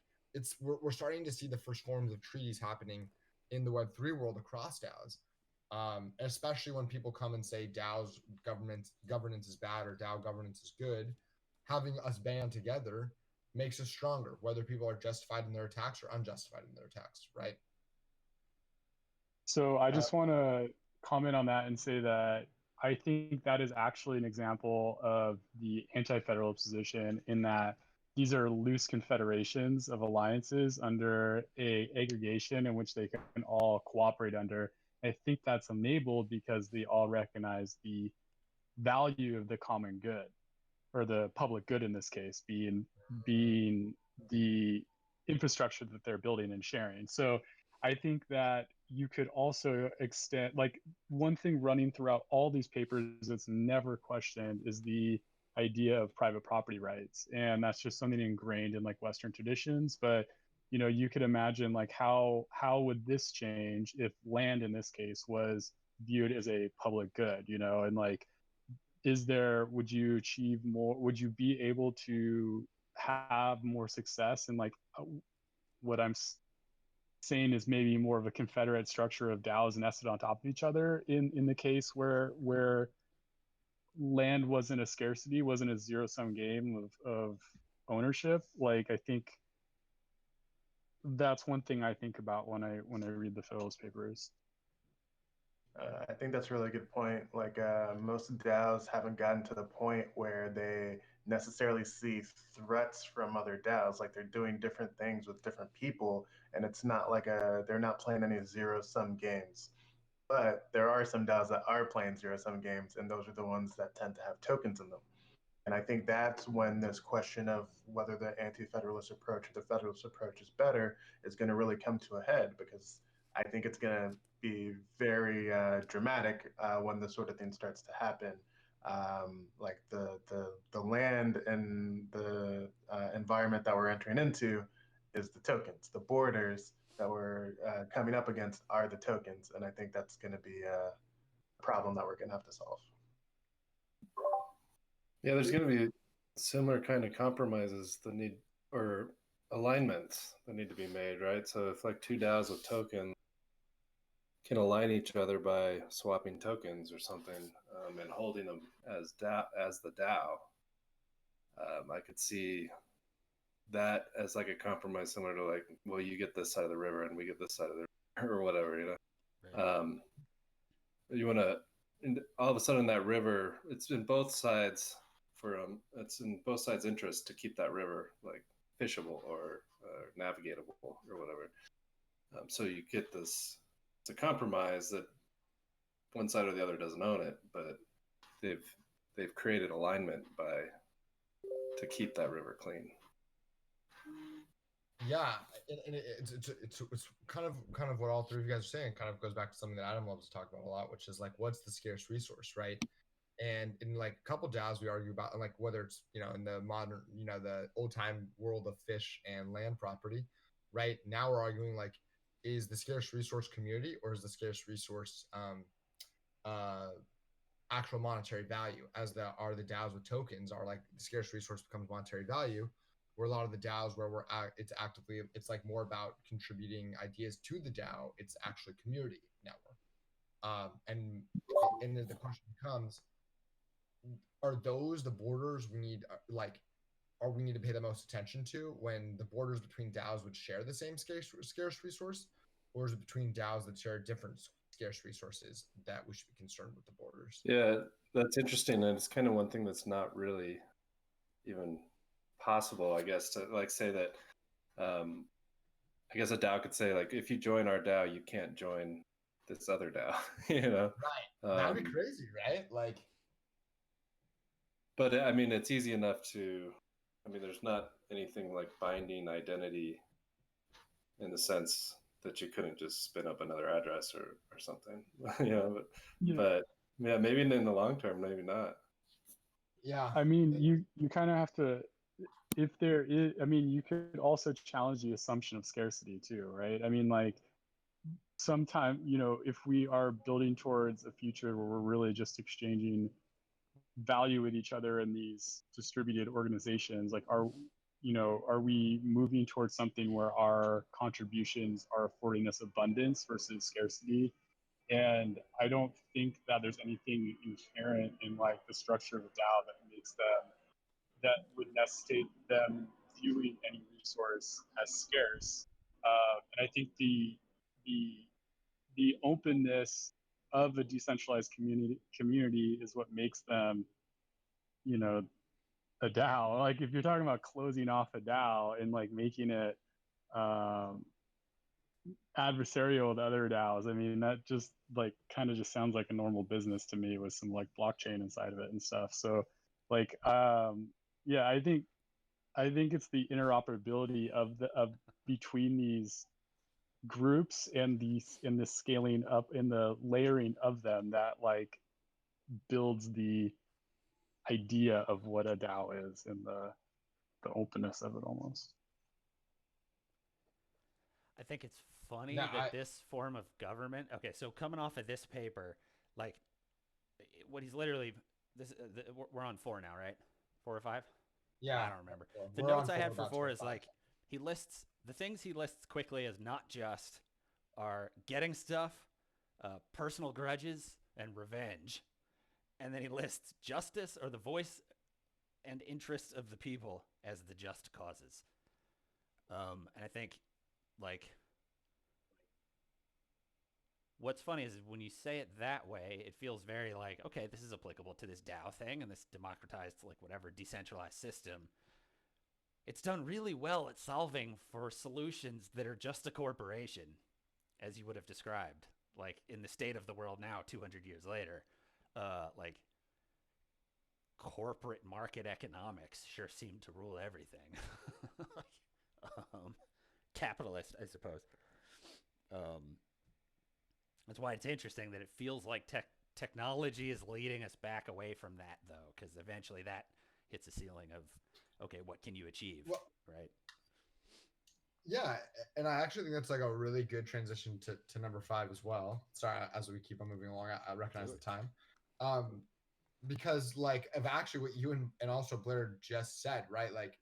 we're starting to see the first forms of treaties happening in the Web3 world across DAOs. Especially when people come and say DAOs governance is bad or DAO governance is good. Having us band together makes us stronger, whether people are justified in their attacks or unjustified in their attacks, right? So I just want to comment on that and say that I think that is actually an example of the anti-federalist position, in that these are loose confederations of alliances under a aggregation in which they can all cooperate under. I think that's enabled because they all recognize the value of the common good, or the public good in this case, being the infrastructure that they're building and sharing. So I think that you could also extend, like, one thing running throughout all these papers that's never questioned is the idea of private property rights. And that's just something ingrained in, like, Western traditions. But, you could imagine, like, how would this change if land in this case was viewed as a public good, and, like, would you achieve more, would you be able to have more success in, like, what I'm saying is maybe more of a confederate structure of DAOs nested on top of each other in the case where land wasn't a scarcity, wasn't a zero-sum game of ownership. Like, I think that's one thing I think about when I read the Federalist Papers. I think that's a really good point. Like most DAOs haven't gotten to the point where they necessarily see threats from other DAOs. Like they're doing different things with different people, and it's not like they're not playing any zero-sum games. But there are some DAOs that are playing zero-sum games, and those are the ones that tend to have tokens in them. And I think that's when this question of whether the anti-federalist approach or the federalist approach is better is going to really come to a head, because I think it's going to be very dramatic when this sort of thing starts to happen. Like the land and the environment that we're entering into is the tokens. The borders that we're coming up against are the tokens, and I think that's going to be a problem that we're going to have to solve. Yeah, there's going to be similar kind of compromises that need, or alignments that need to be made, right? So if like two DAOs with tokens can align each other by swapping tokens or something, and holding them as the DAO, I could see that as like a compromise, similar to like, well, you get this side of the river and we get this side of the river, or whatever, you know. Right. You want to, all of a sudden that river, it's in both sides it's in both sides' interest to keep that river like fishable or navigatable or whatever. So you get this, it's a compromise that one side or the other doesn't own it, but they've created alignment to keep that river clean. Yeah, and it's kind of what all three of you guys are saying. Kind of goes back to something that Adam loves to talk about a lot, which is like, what's the scarce resource, right? And in like a couple DAOs, we argue about like whether it's, you know, in the modern, you know, the old time world of fish and land property, right? Now we're arguing like, is the scarce resource community, or is the scarce resource actual monetary value? As the DAOs with tokens are like, the scarce resource becomes monetary value. Where a lot of the DAOs where it's like more about contributing ideas to the DAO. It's actually community network. And the question becomes, are those the borders we need, we need to pay the most attention to when the borders between DAOs would share the same scarce resource, or is it between DAOs that share different scarce resources that we should be concerned with the borders? Yeah, that's interesting, and it's kind of one thing that's not really even possible, I guess, to like say that. I guess a DAO could say like, if you join our DAO, you can't join this other DAO. You know, right? That'd be crazy, right? Like. But I mean, it's easy enough to, I mean, there's not anything like binding identity in the sense that you couldn't just spin up another address or something, you know, but yeah, maybe in the long term, maybe not. Yeah. I mean, you kind of have to, if there is, I mean, you could also challenge the assumption of scarcity too, right? I mean, like, sometime, you know, if we are building towards a future where we're really just exchanging value with each other in these distributed organizations, like, are we moving towards something where our contributions are affording us abundance versus scarcity? And I don't think that there's anything inherent in like the structure of a DAO that would necessitate them viewing any resource as scarce. And I think the openness of a decentralized community is what makes them, you know, a DAO. Like, if you're talking about closing off a DAO and like making it adversarial with other DAOs, I mean, that just like kind of just sounds like a normal business to me with some like blockchain inside of it and stuff. So like, yeah, I think it's the interoperability of between these groups and the scaling up and the layering of them that like builds the idea of what a DAO is and the openness of it almost. I think it's funny that this form of government. Okay, so coming off of this paper, like, what he's literally we're on 4 now, right? 4 or 5? Yeah, I don't remember. The notes I had for 4 is like, he lists the things he lists quickly as not just are getting stuff, personal grudges, and revenge. And then he lists justice or the voice and interests of the people as the just causes. And I think, like, what's funny is when you say it that way, it feels very like, okay, this is applicable to this DAO thing and this democratized, like, whatever, decentralized system. It's done really well at solving for solutions that are just a corporation, as you would have described, like in the state of the world now, 200 years later. Like, corporate market economics sure seem to rule everything. Capitalist, I suppose. That's why it's interesting that it feels like technology is leading us back away from that, though, because eventually that hits a ceiling of, okay, what can you achieve, right? Yeah, and I actually think that's like a really good transition to number 5 as well. Sorry, as we keep on moving along, I recognize the time. Because like of actually what you and also Blair just said, right? Like,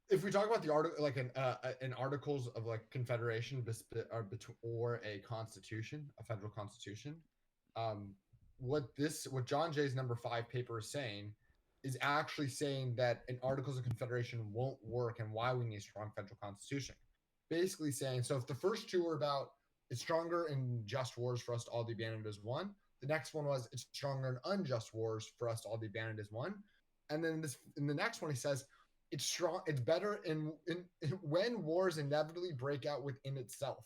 if we talk about the article, like in articles of like confederation or a constitution, a federal constitution, what John Jay's number 5 paper is saying is actually saying that an articles of confederation won't work and why we need a strong federal constitution. Basically saying, so if the first two were about it's stronger in just wars for us to all be banded as one, the next one was it's stronger in unjust wars for us to all be banded as one, and then in the next one he says it's strong. It's better in when wars inevitably break out within itself,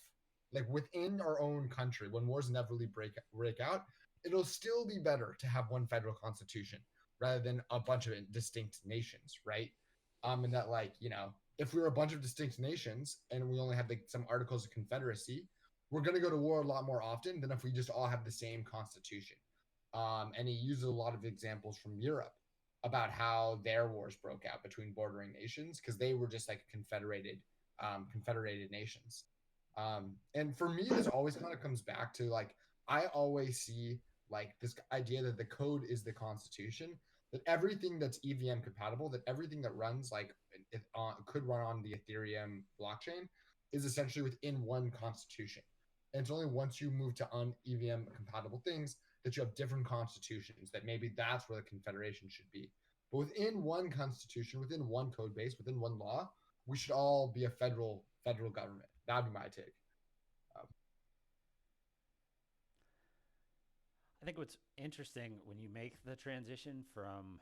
like within our own country. When wars inevitably break out, it'll still be better to have one federal constitution rather than a bunch of distinct nations, right? And that, like, you know, if we were a bunch of distinct nations and we only have like some articles of confederacy, we're going to go to war a lot more often than if we just all have the same constitution. And he uses a lot of examples from Europe about how their wars broke out between bordering nations because they were just like confederated nations. And for me, this always kind of comes back to, like, I always see like this idea that the code is the constitution, that everything that's EVM compatible, that everything that runs like it could run on the Ethereum blockchain is essentially within one constitution. And it's only once you move to EVM compatible things that you have different constitutions, that maybe that's where the confederation should be. But within one constitution, within one code base, within one law, we should all be a federal government. That'd be my take. I think what's interesting when you make the transition from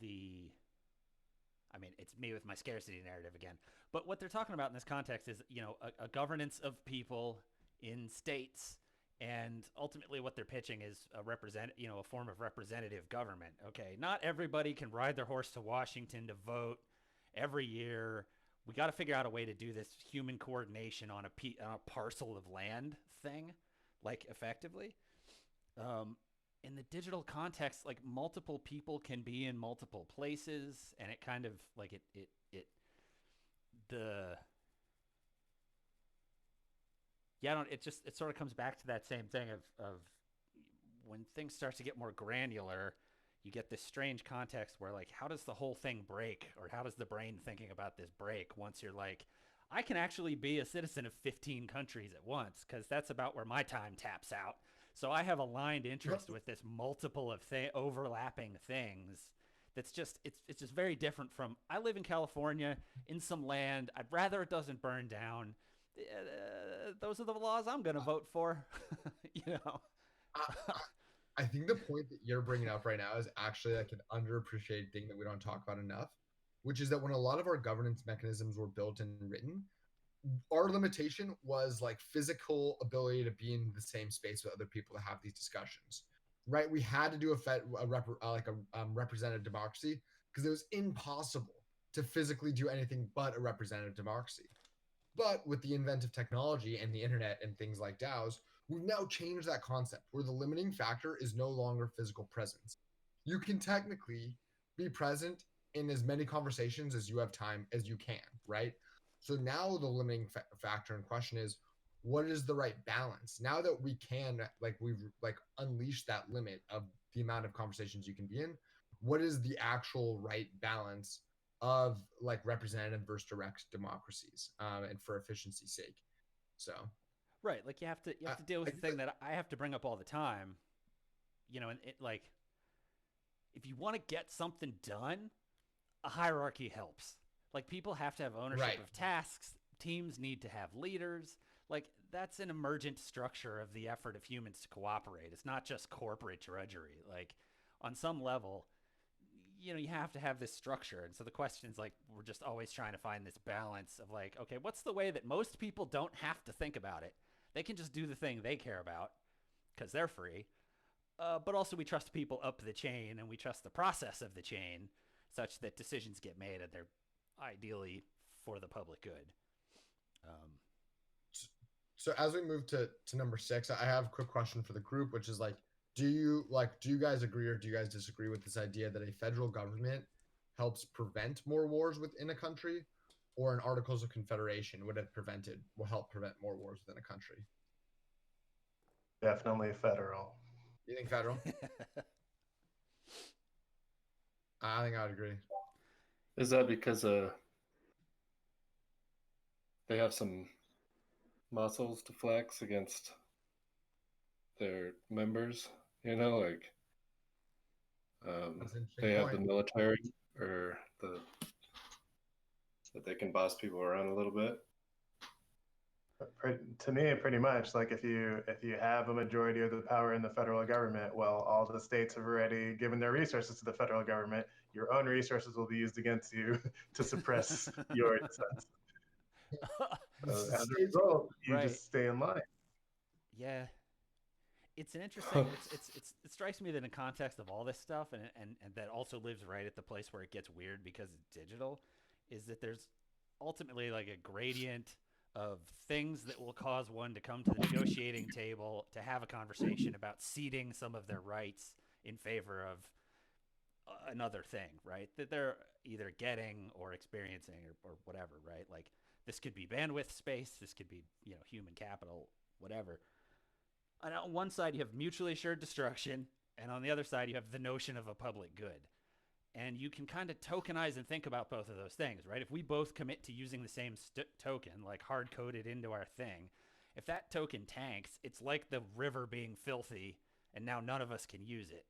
I mean, it's me with my scarcity narrative again, but what they're talking about in this context is, you know, a governance of people in states, and ultimately what they're pitching is a form of representative government. Okay, not everybody can ride their horse to Washington to vote every year. We got to figure out a way to do this human coordination on a parcel of land thing, like, effectively. In the digital context, like, multiple people can be in multiple places, and it kind of like it sort of comes back to that same thing of when things start to get more granular, you get this strange context where, like, how does the whole thing break, or how does the brain thinking about this break once you're like, I can actually be a citizen of 15 countries at once, because that's about where my time taps out. So I have aligned interest with this multiple of overlapping things. That's just it's just very different from, I live in California in some land. I'd rather it doesn't burn down. Those are the laws I'm going to vote for. You know. I think the point that you're bringing up right now is actually like an underappreciated thing that we don't talk about enough, which is that when a lot of our governance mechanisms were built and written, our limitation was like physical ability to be in the same space with other people to have these discussions, right? We had to do a representative democracy because it was impossible to physically do anything but a representative democracy. But with the inventive technology and the internet and things like DAOs, we've now changed that concept where the limiting factor is no longer physical presence. You can technically be present in as many conversations as you have time as you can, right? So now the limiting factor in question is, what is the right balance? Now that we can, like, we've like unleashed that limit of the amount of conversations you can be in, what is the actual right balance of like representative versus direct democracies, and for efficiency's sake. So Right, like you have to deal with the thing that I have to bring up all the time. And it like if you want to get something done, a hierarchy helps. Like people have to have ownership of tasks. Teams need to have leaders. Like that's an emergent structure of the effort of humans to cooperate. It's not just corporate drudgery. Like on some level, you have to have this structure. And so the question is like we're just always trying to find this balance of like, okay, what's the way that most people don't have to think about it? They can just do the thing they care about because they're free. But also we trust people up the chain and we trust the process of the chain such that decisions get made and they're ideally for the public good. So as we move to number 6, I have a quick question for the group, which is like, do you guys agree or do you guys disagree with this idea that a federal government helps prevent more wars within a country, or an Articles of Confederation will help prevent more wars within a country? Definitely federal. You think federal? I think I'd agree. Is that because they have some muscles to flex against their members? Like they have the military or that they can boss people around a little bit. To me, pretty much, like if you have a majority of the power in the federal government, well, all the states have already given their resources to the federal government. Your own resources will be used against you to suppress your dissent. As a result, you just stay in line. Yeah, it's an interesting. It strikes me that in the context of all this stuff, and that also lives right at the place where it gets weird because it's digital, is that there's ultimately like a gradient of things that will cause one to come to the negotiating table to have a conversation about ceding some of their rights in favor of another thing, right? That they're either getting or experiencing or whatever, right? Like this could be bandwidth space, this could be, human capital, whatever. And on one side you have mutually assured destruction, and on the other side you have the notion of a public good. And you can kind of tokenize and think about both of those things, right? If we both commit to using the same token, like hard-coded into our thing, if that token tanks, it's like the river being filthy, and now none of us can use it.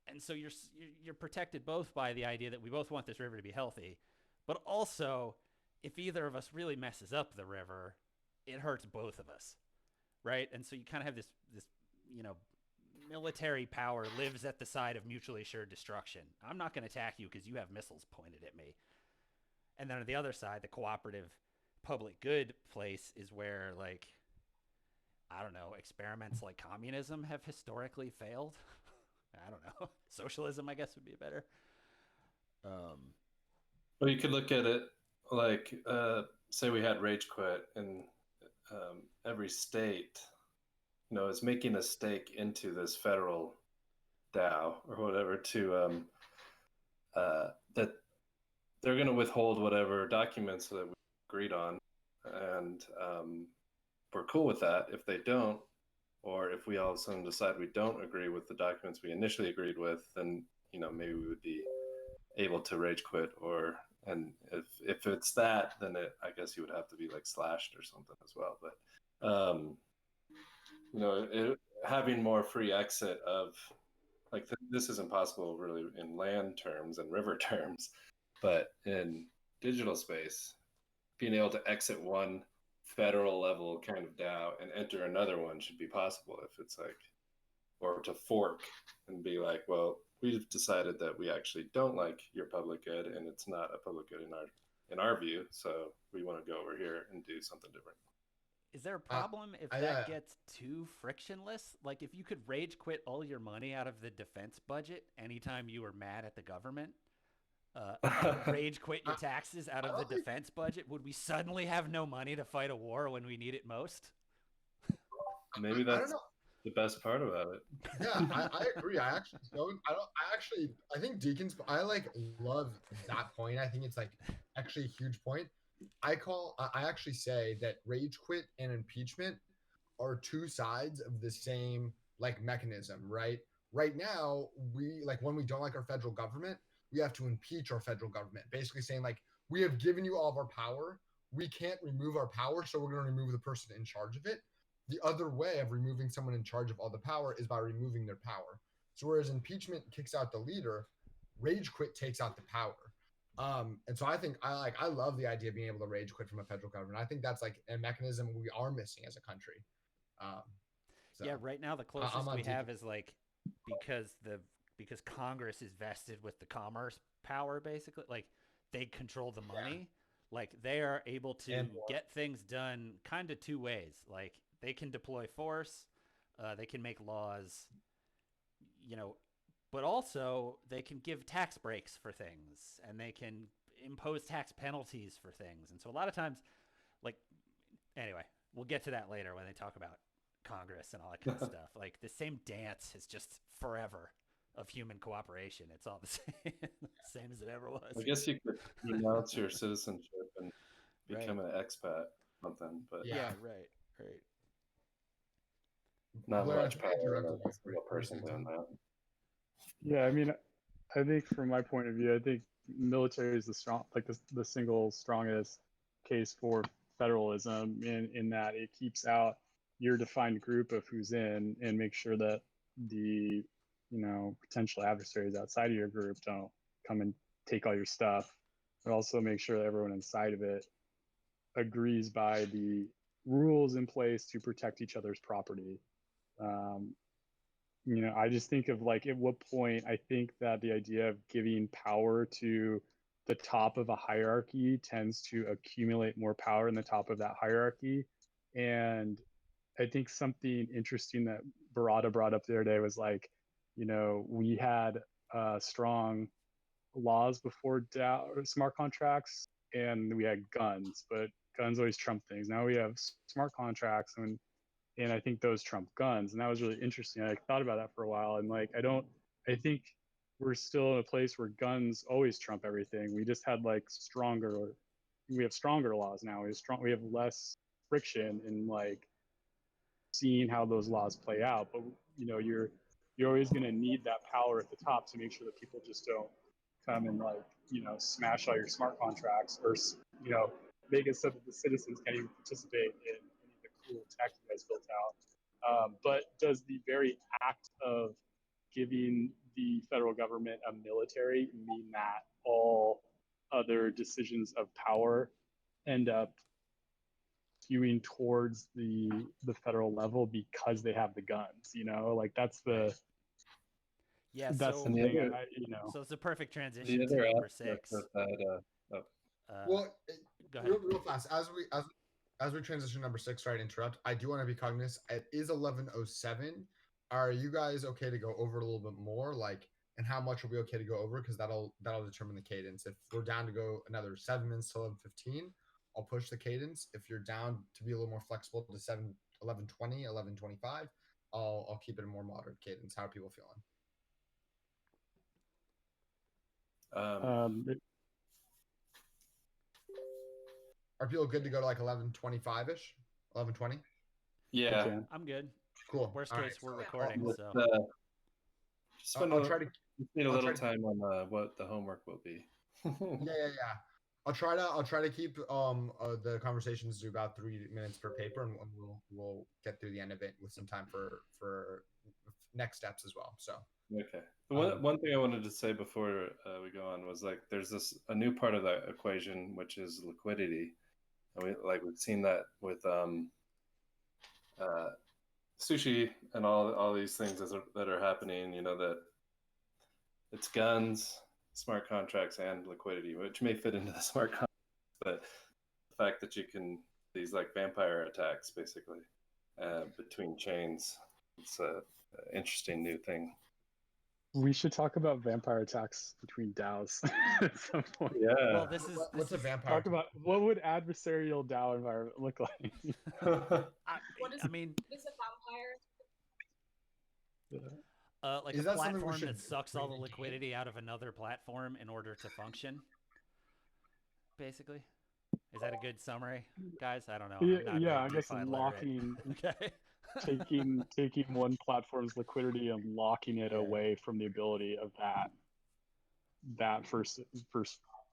And so you're protected both by the idea that we both want this river to be healthy, but also if either of us really messes up the river, it hurts both of us, right? And so you kind of have this military power lives at the side of mutually assured destruction. I'm not going to attack you because you have missiles pointed at me. And then on the other side, the cooperative public good place is where, like, I don't know, experiments like communism have historically failed. I don't know. Socialism, I guess, would be better. Well, you could look at it like, say we had rage quit in every state, is making a stake into this federal DAO or whatever to that they're going to withhold whatever documents that we agreed on, and we're cool with that. If they don't, or if we all of a sudden decide we don't agree with the documents we initially agreed with, then maybe we would be able to rage quit, and if it's that, then I guess you would have to be like slashed or something as well. But having more free exit of like this isn't possible really in land terms and river terms, but in digital space, being able to exit one federal level kind of DAO and enter another one should be possible if it's like, or to fork and be like, well, we've decided that we actually don't like your public good and it's not a public good in our view, so we want to go over here and do something different. Is there a problem if that gets too frictionless? Like if you could rage quit all your money out of the defense budget anytime you were mad at the government, rage quit your taxes out of the defense budget, would we suddenly have no money to fight a war when we need it most? Maybe that's the best part about it. Yeah, I agree. I actually don't. I think Deacon's. I love that point. I think it's like actually a huge point. I actually say that rage quit and impeachment are two sides of the same mechanism, right? Right now, we when we don't like our federal government, we have to impeach our federal government, basically saying like, we have given you all of our power. We can't remove our power, so we're going to remove the person in charge of it. The other way of removing someone in charge of all the power is by removing their power. So whereas impeachment kicks out the leader, rage quit takes out the power. And so I think I love the idea of being able to rage quit from a federal government. I think that's like a mechanism we are missing as a country. So Yeah, right now the closest we have is like because Congress is vested with the commerce power, basically. Like they control the money. Like they are able to get things done kind of two ways. Like they can deploy force, they can make laws, you know, but also they can give tax breaks for things and they can impose tax penalties for things. And so a lot of times, like, anyway, we'll get to that later when they talk about Congress and all that kind of stuff. Like the same dance is just forever of human cooperation. It's all the same as it ever was. I guess you could renounce your citizenship and become an expat or something, but right. Not much power in a single person doing that. Yeah, I mean, I think from my point of view, I think military is the single strongest case for federalism in that it keeps out your defined group of who's in and make sure that the potential adversaries outside of your group don't come and take all your stuff, but also make sure that everyone inside of it agrees by the rules in place to protect each other's property. I just think of like at what point I think that the idea of giving power to the top of a hierarchy tends to accumulate more power in the top of that hierarchy. And I think something interesting that Barada brought up the other day was like, we had strong laws before smart contracts and we had guns, but guns always trump things. Now we have smart contracts and I think those trump guns. And that was really interesting. I thought about that for a while. And like, I think we're still in a place where guns always trump everything. We just had like we have stronger laws now. We have less friction in like seeing how those laws play out. But you're always going to need that power at the top to make sure that people just don't come and like, smash all your smart contracts or, make it so that the citizens can't even participate in any of the cool tech you guys built out. But does the very act of giving the federal government a military mean that all other decisions of power end up skewing towards the federal level because they have the guns? Like that's the that's so the thing. So it's a perfect transition to number 6. Well, go ahead. real fast as we transition to number 6. Sorry to interrupt. I do want to be cognizant. It is 11:07. Are you guys okay to go over a little bit more? Like, and how much are we okay to go over? Because that'll determine the cadence. If we're down to go another 7 minutes to 11:15, I'll push the cadence. If you're down to be a little more flexible to 11:20, 11:25, I'll keep it a more moderate cadence. How are people feeling? Are people good to go to like 11:25-ish? 11:20? Yeah. I'm good. Cool. Worst All case, right, we're recording, so I'll try to need a little time on what the homework will be. Yeah. I'll try to keep the conversations to about 3 minutes per paper, and we'll get through the end of it with some time for next steps as well. So okay. One thing I wanted to say before we go on was like there's a new part of the equation which is liquidity, and we've seen that with sushi and all these things that are happening. That it's guns, smart contracts, and liquidity, which may fit into the smart contracts, but the fact that you can these like vampire attacks basically between chains, it's an interesting new thing. We should talk about vampire attacks between DAOs at some point. Yeah. Well, this what's a vampire? Talk about what would adversarial DAO environment look like. I mean, What is a vampire? like Is a that something we platform should that sucks all the bring into liquidity out of another platform in order to function. Basically, is that a good summary, guys? I don't know. I guess locking. Okay. taking one platform's liquidity and locking it away from the ability of that. that first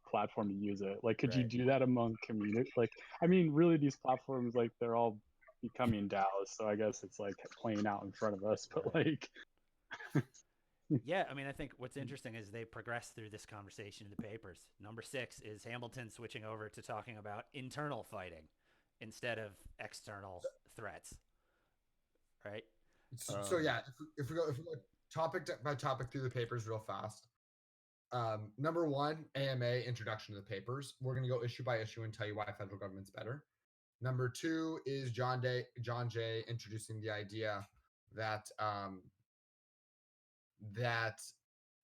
platform to use it. Like, could you Right. do that among community? Like, I mean, really, these platforms, like, they're all becoming DAOs, so I guess it's like playing out in front of us. But like, Yeah, I mean, I think what's interesting is they progress through this conversation in the papers. Number 6 is Hamilton switching over to talking about internal fighting instead of external threats. Right. So yeah, if we go topic by topic through the papers real fast. Number 1, AMA introduction to the papers. We're going to go issue by issue and tell you why federal government's better. Number 2 is John Jay introducing the idea that that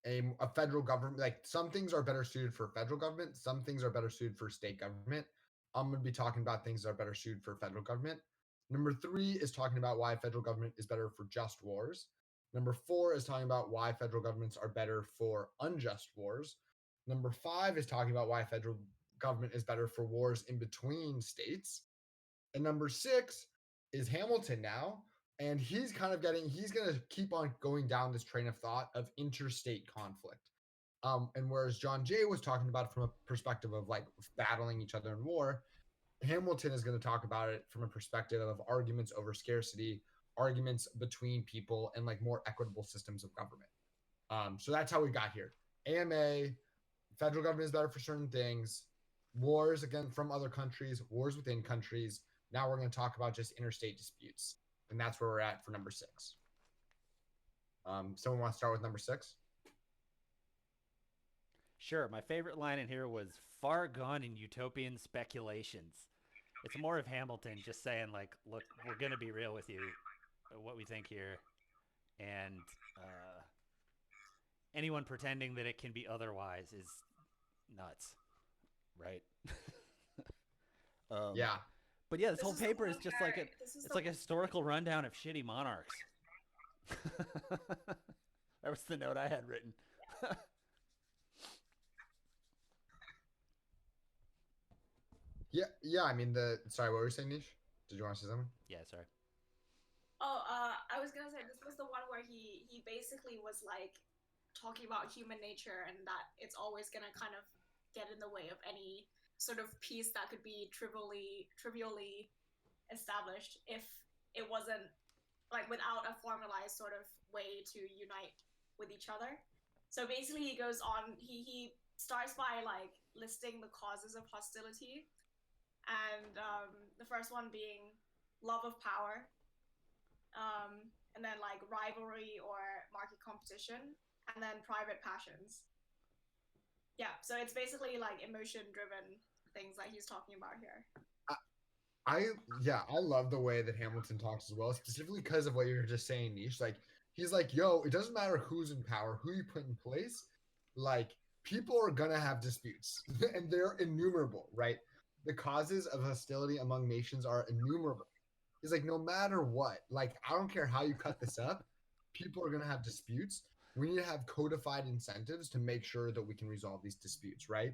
a federal government, like, some things are better suited for federal government, some things are better suited for state government. I'm going to be talking about things that are better suited for federal government. Number 3 is talking about why federal government is better for just wars. Number 4 is talking about why federal governments are better for unjust wars. Number 5 is talking about why federal government is better for wars in between states. And number 6 is Hamilton now. And he's going to keep on going down this train of thought of interstate conflict. And whereas John Jay was talking about it from a perspective of like battling each other in war, Hamilton is going to talk about it from a perspective of arguments over scarcity, arguments between people, and like more equitable systems of government. So that's how we got here. AMA, federal government is better for certain things. Wars, again, from other countries, wars within countries. Now we're going to talk about just interstate disputes. And that's where we're at for number 6. Someone want to start with number 6? Sure. My favorite line in here was "far gone in utopian speculations." It's more of Hamilton just saying, like, look, we're going to be real with you, what we think here. And anyone pretending that it can be otherwise is nuts. Right? Yeah. But yeah, this whole paper is just like it's like a historical rundown of shitty monarchs. That was the note I had written. Yeah. I mean, sorry, what were you saying, Nish? Did you want to say something? Yeah, sorry. Oh, I was gonna say this was the one where he basically was like talking about human nature and that it's always gonna kind of get in the way of any sort of peace that could be trivially established if it wasn't like without a formalized sort of way to unite with each other. So basically he goes on, he starts by like listing the causes of hostility, and the first one being love of power, and then like rivalry or market competition, and then private passions. Yeah, so it's basically like emotion driven things that he's talking about here. I love the way that Hamilton talks as well, specifically because of what you were just saying, Nish. Like, he's like, yo, it doesn't matter who's in power, who you put in place. Like, people are gonna have disputes, and they're innumerable, right? The causes of hostility among nations are innumerable. He's like, no matter what, like, I don't care how you cut this up, people are gonna have disputes. We need to have codified incentives to make sure that we can resolve these disputes, right?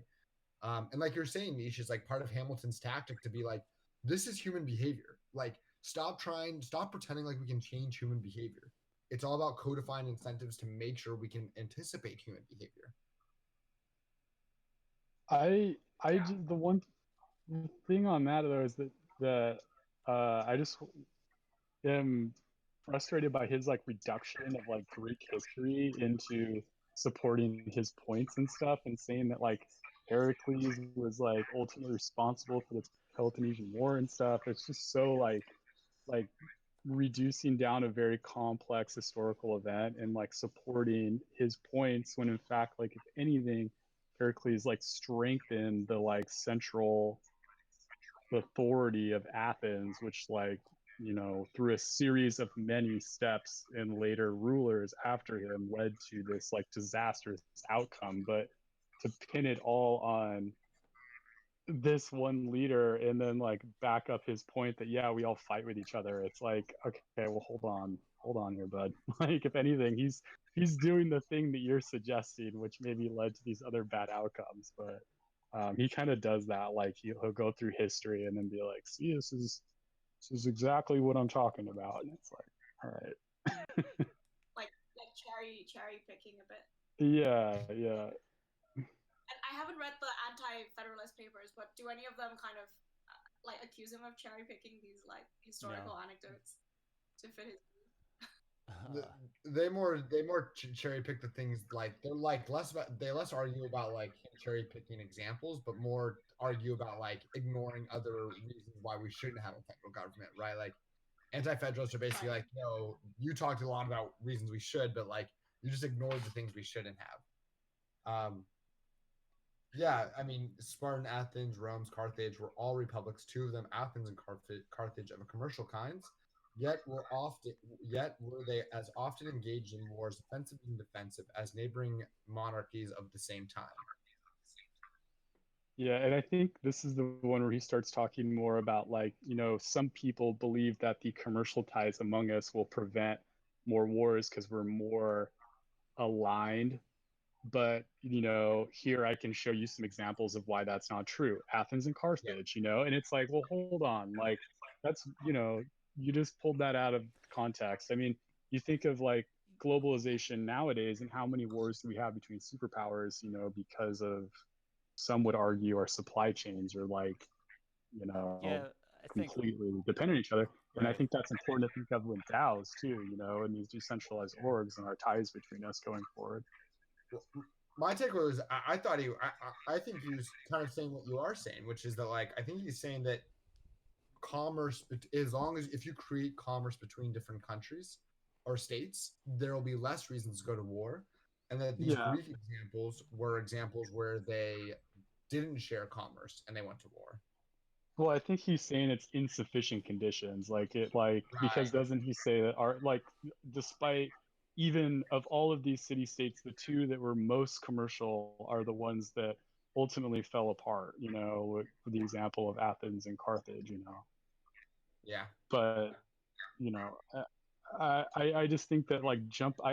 And like you're saying, Nish, is like part of Hamilton's tactic to be like, this is human behavior. Like, stop pretending like we can change human behavior. It's all about codifying incentives to make sure we can anticipate human behavior. The one thing on that though is that I just am frustrated by his like reduction of like Greek history into supporting his points and stuff, and saying that like Heracles was like ultimately responsible for the Peloponnesian War and stuff. It's just so like reducing down a very complex historical event and like supporting his points when in fact, like, if anything, Heracles like strengthened the like central authority of Athens, which, like, you know, through a series of many steps and later rulers after him led to this like disastrous outcome. But to pin it all on this one leader and then like back up his point that yeah, we all fight with each other, it's like, okay, well, hold on here, bud. Like, if anything, he's doing the thing that you're suggesting, which maybe led to these other bad outcomes. But he kind of does that, like he'll go through history and then be like, see, this is exactly what I'm talking about, and it's like, all right. like cherry picking a bit. Yeah. haven't read the anti-federalist papers, but do any of them kind of like accuse him of cherry picking these like historical anecdotes to fit his? They more cherry pick the things, like they're like they less argue about like him cherry picking examples, but more argue about like ignoring other reasons why we shouldn't have a federal government, right? Like anti-federalists are basically like, no, you talked a lot about reasons we should, but like you just ignored the things we shouldn't have. Yeah, I mean, Spartan, Athens, Rome, Carthage were all republics. Two of them, Athens and Carthage, of a commercial kinds. Yet were they as often engaged in wars, offensive and defensive, as neighboring monarchies of the same time. Yeah, and I think this is the one where he starts talking more about like, some people believe that the commercial ties among us will prevent more wars because we're more aligned. But, here I can show you some examples of why that's not true. Athens and Carthage, and it's like, well, hold on. Like, that's, you just pulled that out of context. I mean, you think of like globalization nowadays and how many wars do we have between superpowers, because of, some would argue, our supply chains are like, completely dependent on each other. Right. And I think that's important to think of with DAOs too, and these decentralized orgs and our ties between us going forward. My takeaway was I thought I think he was kind of saying what you are saying, which is that like I think he's saying that commerce, as long as if you create commerce between different countries or states, there will be less reasons to go to war, and that these Greek examples were examples where they didn't share commerce and they went to war. Well, I think he's saying it's insufficient conditions, because doesn't he say that despite even of all of these city-states, the two that were most commercial are the ones that ultimately fell apart, with the example of Athens and Carthage, Yeah. But, I just think that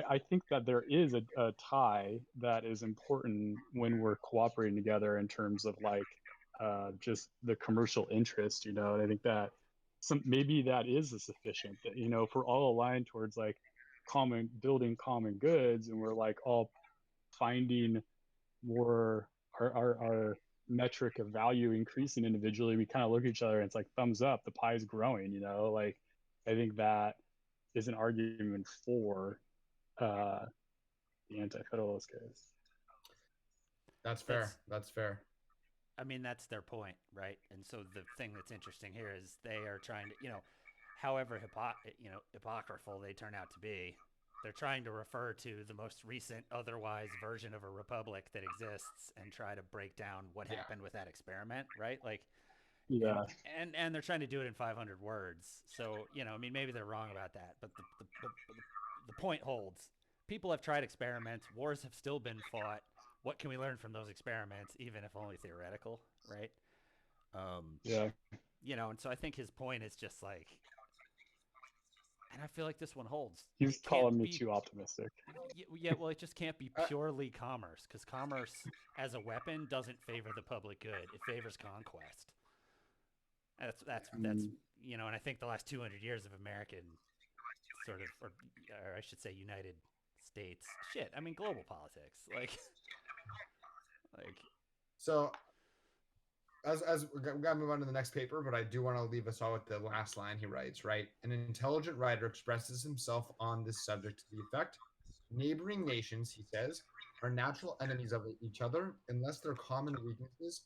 I think that there is a tie that is important when we're cooperating together in terms of just the commercial interest, and I think that maybe that is sufficient that, if we're all aligned towards building common goods and we're all finding more our metric of value increasing individually, we kind of look at each other and it's like thumbs up, the pie's growing, I think that is an argument for the anti-federalist case. That's fair. That's fair. I mean, that's their point, right? And so the thing that's interesting here is they are trying to, however apocryphal they turn out to be, they're trying to refer to the most recent otherwise version of a republic that exists and try to break down what happened with that experiment, right? And they're trying to do it in 500 words. So, I mean, maybe they're wrong about that, but the point holds. People have tried experiments. Wars have still been fought. What can we learn from those experiments, even if only theoretical, right? And so I think his point is just and I feel like this one holds. He's calling me too optimistic. Yeah, well, it just can't be purely commerce, because commerce as a weapon doesn't favor the public good. It favors conquest. That's and I think the last 200 years of American sort of, or I should say United States, global politics, So, as we gotta move on to the next paper, but I do want to leave us all with the last line he writes, right? An intelligent writer expresses himself on this subject to the effect: neighboring nations, he says, are natural enemies of each other unless their common weaknesses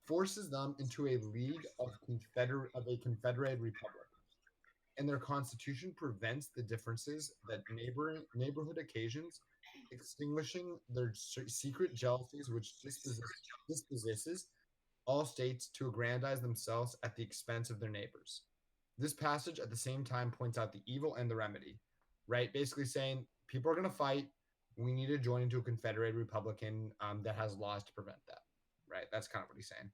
forces them into a league of a confederated republic, and their constitution prevents the differences that neighborhood occasions, extinguishing their secret jealousies, which dispossesses all states to aggrandize themselves at the expense of their neighbors. This passage at the same time points out the evil and the remedy, right? Basically saying people are going to fight. We need to join into a confederated republican that has laws to prevent that, right? That's kind of what he's saying.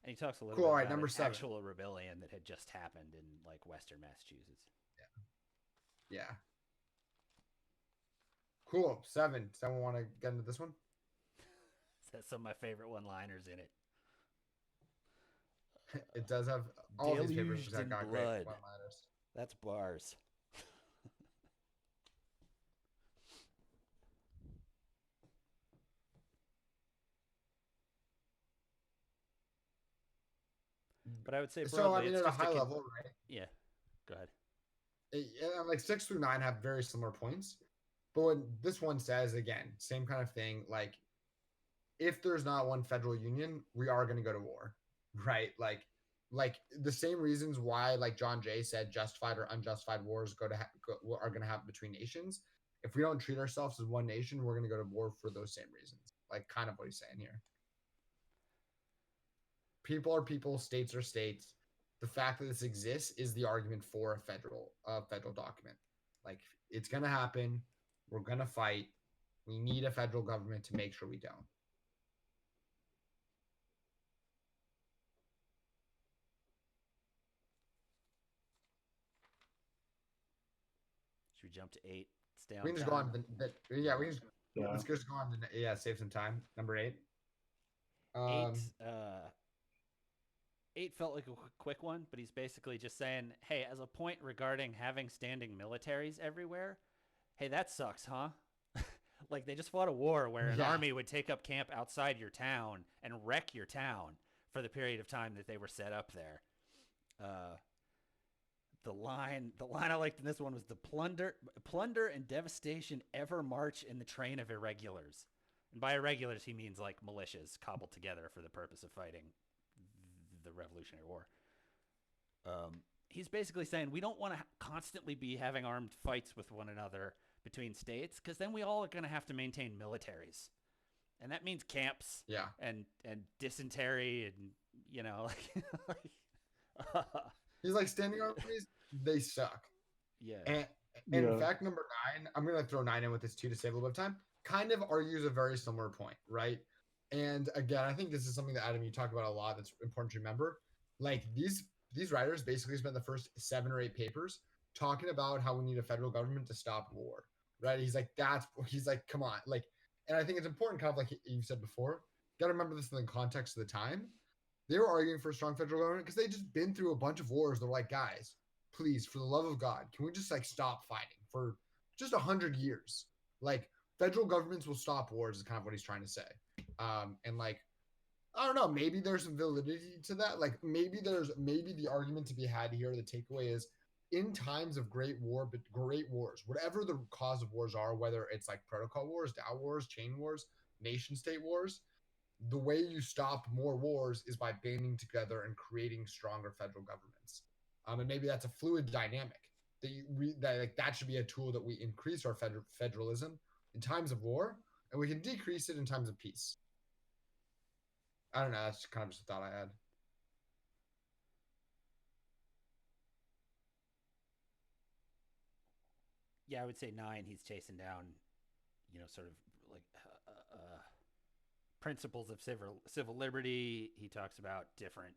And he talks a little bit about number 7. Actual rebellion that had just happened in Western Massachusetts. Yeah. Cool. 7. Someone want to get into this one? That's some of my favorite one-liners in it. It does have all these papers Deluged that in got blood. great one-liners. That's bars. But I would say So I broadly, mean, it's at a just high level, right? yeah. Go ahead. Like 6 through 9 have very similar points, but when this one says again, same kind of thing. Like, if there's not one federal union, we are going to go to war, right? Like the same reasons why, like John Jay said, justified or unjustified wars are going to happen between nations. If we don't treat ourselves as one nation, we're going to go to war for those same reasons. Like, kind of what he's saying here. People are people, states are states. The fact that this exists is the argument for a federal document. Like, it's going to happen. We're going to fight. We need a federal government to make sure we don't. Should we jump to 8? Stay on We can just time. go on let's just go on save some time. Number 8. 8 felt like a quick one, but he's basically just saying, hey, as a point regarding having standing militaries everywhere, hey, that sucks, huh? Like, they just fought a war where an army would take up camp outside your town and wreck your town for the period of time that they were set up there. The line I liked in this one was the plunder and devastation ever march in the train of irregulars. And by irregulars, he means like militias cobbled together for the purpose of fighting the Revolutionary War. He's basically saying we don't want to constantly be having armed fights with one another between states, because then we all are going to have to maintain militaries. And that means camps and dysentery and, you know, like... He's like, standing armies, they suck. Yeah. And in fact, number 9, I'm going to throw 9 in with this too to save a little bit of time, kind of argues a very similar point, right? And again, I think this is something that, Adam, you talk about a lot that's important to remember. Like, these writers basically spent the first 7 or 8 papers talking about how we need a federal government to stop war, right? He's like, come on. Like, and I think it's important, kind of like you said before, you got to remember this in the context of the time. They were arguing for a strong federal government because they just been through a bunch of wars. They're like, guys, please, for the love of God, can we just like stop fighting for just 100 years? Like, federal governments will stop wars is kind of what he's trying to say. And like, I don't know, maybe there's some validity to that. Like, maybe the argument to be had here, the takeaway is, in times of great wars, whatever the cause of wars are, whether it's like protocol wars, DAO wars, chain wars, nation state wars, the way you stop more wars is by banding together and creating stronger federal governments. And maybe that's a fluid dynamic that should be a tool that we increase our federalism in times of war, and we can decrease it in times of peace. I don't know. That's kind of just a thought I had. Yeah, I would say 9. He's chasing down, you know, sort of like principles of civil liberty. He talks about different,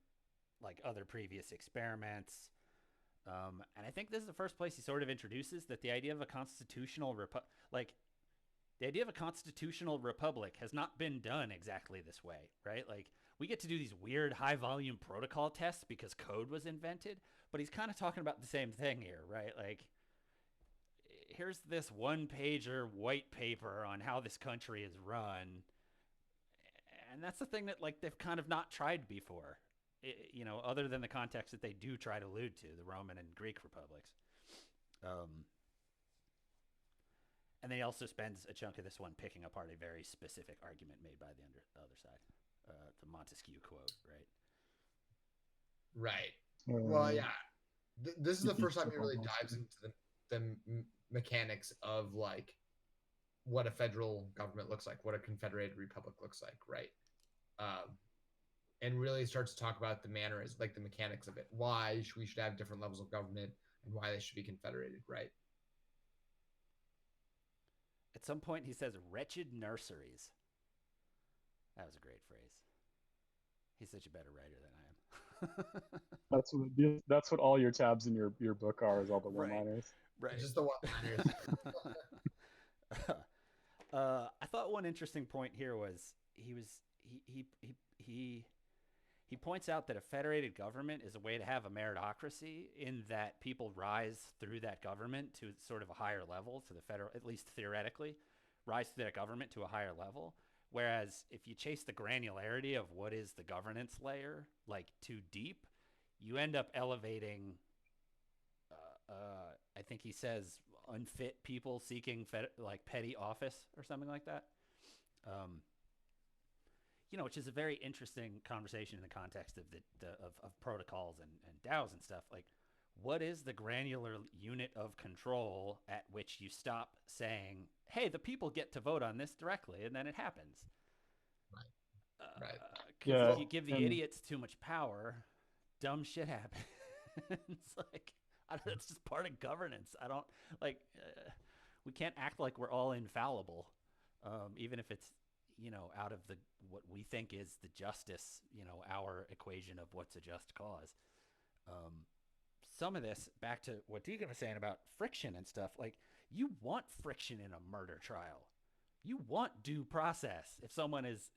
like, other previous experiments. And I think this is the first place he sort of introduces that the idea of a constitutional republic has not been done exactly this way, right? Like, we get to do these weird high volume protocol tests because code was invented, but he's kind of talking about the same thing here, right? Like, here's this 1-pager white paper on how this country is run. And that's the thing that, like, they've kind of not tried before, you know, other than the context that they do try to allude to, the Roman and Greek republics. And then he also spends a chunk of this one picking apart a very specific argument made by the other side, the Montesquieu quote, right? Right. Well, yeah. This is the first time he really dives into the mechanics of, like, what a federal government looks like, what a confederated republic looks like, right? And really starts to talk about the manners, like the mechanics of it, why we should have different levels of government and why they should be confederated, right? At some point, he says, wretched nurseries. That was a great phrase. He's such a better writer than I am. That's what all your tabs in your book are, is all the one-liners. Right. Just the one-liners. I thought one interesting point here was he points out that a federated government is a way to have a meritocracy, in that people rise through that government to sort of a higher level, to the federal, at least theoretically, rise through that government to a higher level. Whereas if you chase the granularity of what is the governance layer, like, too deep, you end up elevating. I think he says unfit people seeking like petty office or something like that. Which is a very interesting conversation in the context of of protocols and DAOs and stuff. Like, what is the granular unit of control at which you stop saying, "Hey, the people get to vote on this directly," and then it happens? Right. If you give the idiots too much power, dumb shit happens. It's like, it's just part of governance. I don't like. We can't act like we're all infallible, even if it's out of what we think is the justice. Our equation of what's a just cause. Some of this, back to what Deegan was saying about friction and stuff. Like, you want friction in a murder trial. You want due process if someone is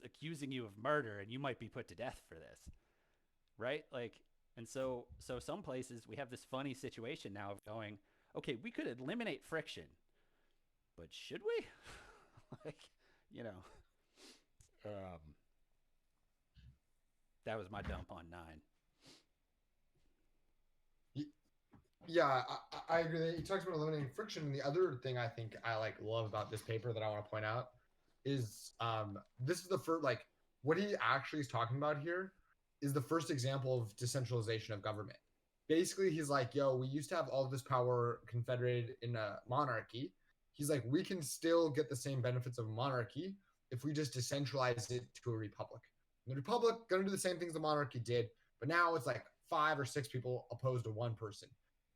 accusing you of murder and you might be put to death for this, right? Like, and so some places we have this funny situation now of going, okay, we could eliminate friction, but should we? Like, that was my dump on 9. Yeah, I agree. He talks about eliminating friction. And the other thing I think I love about this paper that I want to point out is this is the first, what he actually is talking about here is the first example of decentralization of government. Basically, he's like, yo, we used to have all of this power confederated in a monarchy. He's like, we can still get the same benefits of a monarchy if we just decentralize it to a republic. And the republic going to do the same things the monarchy did, but now it's like 5 or 6 people opposed to 1 person.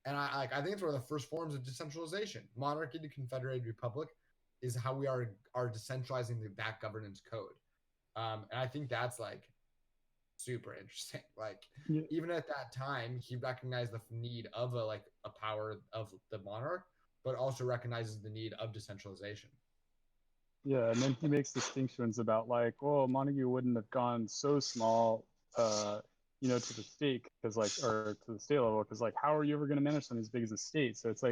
And I think it's one of the first forms of decentralization. Monarchy to confederated republic is how we are decentralizing that governance code. And I think that's super interesting. Even at that time, he recognized the need of a power of the monarch, but also recognizes the need of decentralization. Yeah, and then he makes distinctions about Montague wouldn't have gone so small, to the state or to the state level, because how are you ever going to manage something as big as a state? So it's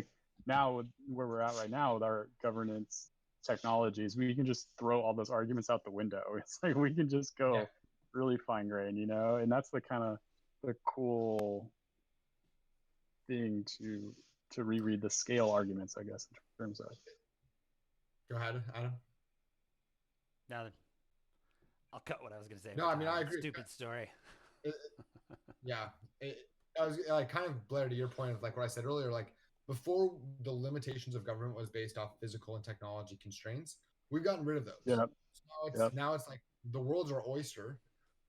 now where we're at right now with our governance technologies, we can just throw all those arguments out the window. It's we can just go really fine grained, and that's the kind of the cool thing to reread the scale arguments, I guess, in terms of. Go ahead, Adam. Now then, I'll cut what I was going to say. No, I mean, I agree. Stupid story. I was kind of Blair, to your point of what I said earlier, before the limitations of government was based off physical and technology constraints, we've gotten rid of those. Yeah. So now it's the world's our oyster.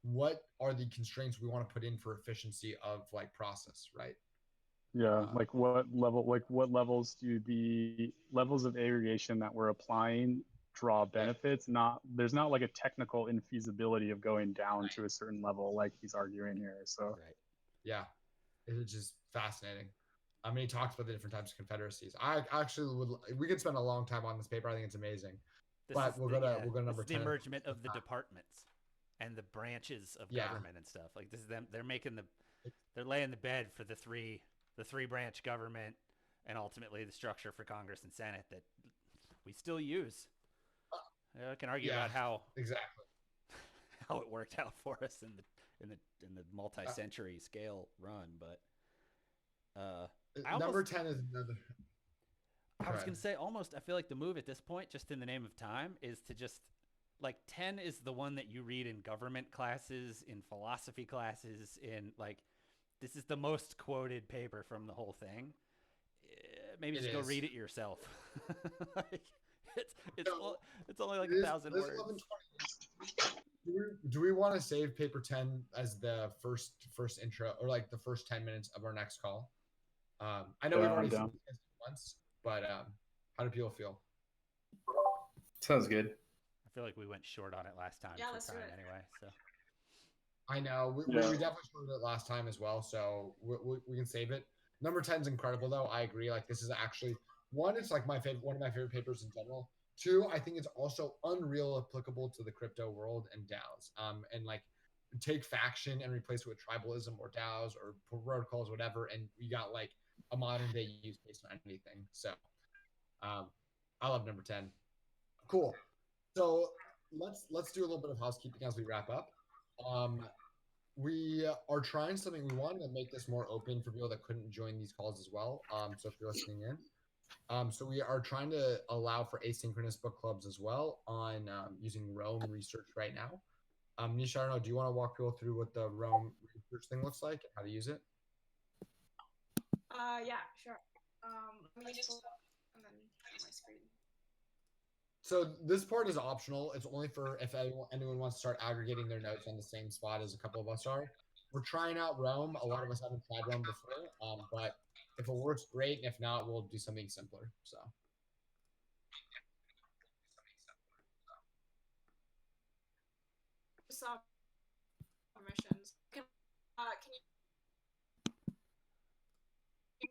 What are the constraints we want to put in for efficiency of process, right? Yeah, what levels do the levels of aggregation that we're applying draw benefits? There's not a technical infeasibility of going down to a certain level like he's arguing here. So right. Yeah, it's just fascinating. I mean, he talks about the different types of confederacies. I actually we could spend a long time on this paper. I think it's amazing. We'll go to number 10. The emergence of the departments and the branches of government and stuff. This is them. They're laying the bed for the three branch government and ultimately the structure for Congress and Senate that we still use. I can argue about how it worked out for us in the multi-century scale run, but number 10 is another. I was gonna say I feel like the move at this point, just in the name of time, is to just 10 is the one that you read in government classes, in philosophy classes, in this is the most quoted paper from the whole thing. Maybe just go read it yourself. It's only 1,000 words. Do we want to save paper 10 as the first intro, or the first 10 minutes of our next call? I know we've already seen it once, but how do people feel? Sounds good. I feel like we went short on it last time. Let's do it anyway. So I know we definitely shorted it last time as well, so we can save it. Number 10 is incredible, though. I agree. This is actually one. It's one of my favorite papers in general. 2, I think it's also unreal applicable to the crypto world and DAOs. And take faction and replace it with tribalism or DAOs or protocols, whatever, and you got a modern day use case on anything. So, I love number 10. Cool. So let's do a little bit of housekeeping as we wrap up. we are trying something. We wanted to make this more open for people that couldn't join these calls as well. So if you're listening in, so we are trying to allow for asynchronous book clubs as well on using Rome research right now. Nisha, I don't know, do you want to walk people through what the Rome research thing looks like and how to use it? Yeah, sure. Let me just pull up and then share my screen. So this part is optional. It's only for if anyone wants to start aggregating their notes on the same spot as a couple of us are. We're trying out Rome. A lot of us haven't tried Rome before, but if it works, great. And if not, we'll do something simpler. So. Some permissions. Can you?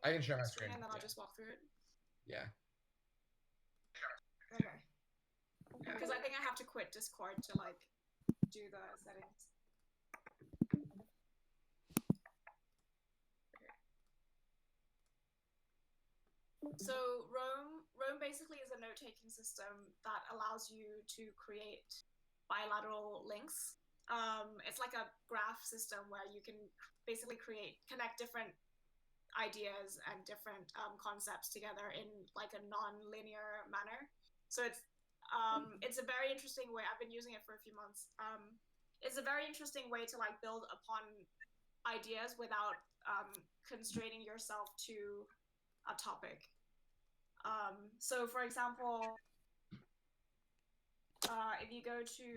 I can share my screen. And then I'll just walk through it. Yeah. Okay. Because I think I have to quit Discord to like do the settings. So Rome basically is a note-taking system that allows you to create bilateral links. It's like a graph system where you can basically connect different ideas and different concepts together in like a non-linear manner. So it's a very interesting way. I've been using it for a few months. It's a very interesting way to like build upon ideas without constraining yourself to a topic. So for example, if you go to,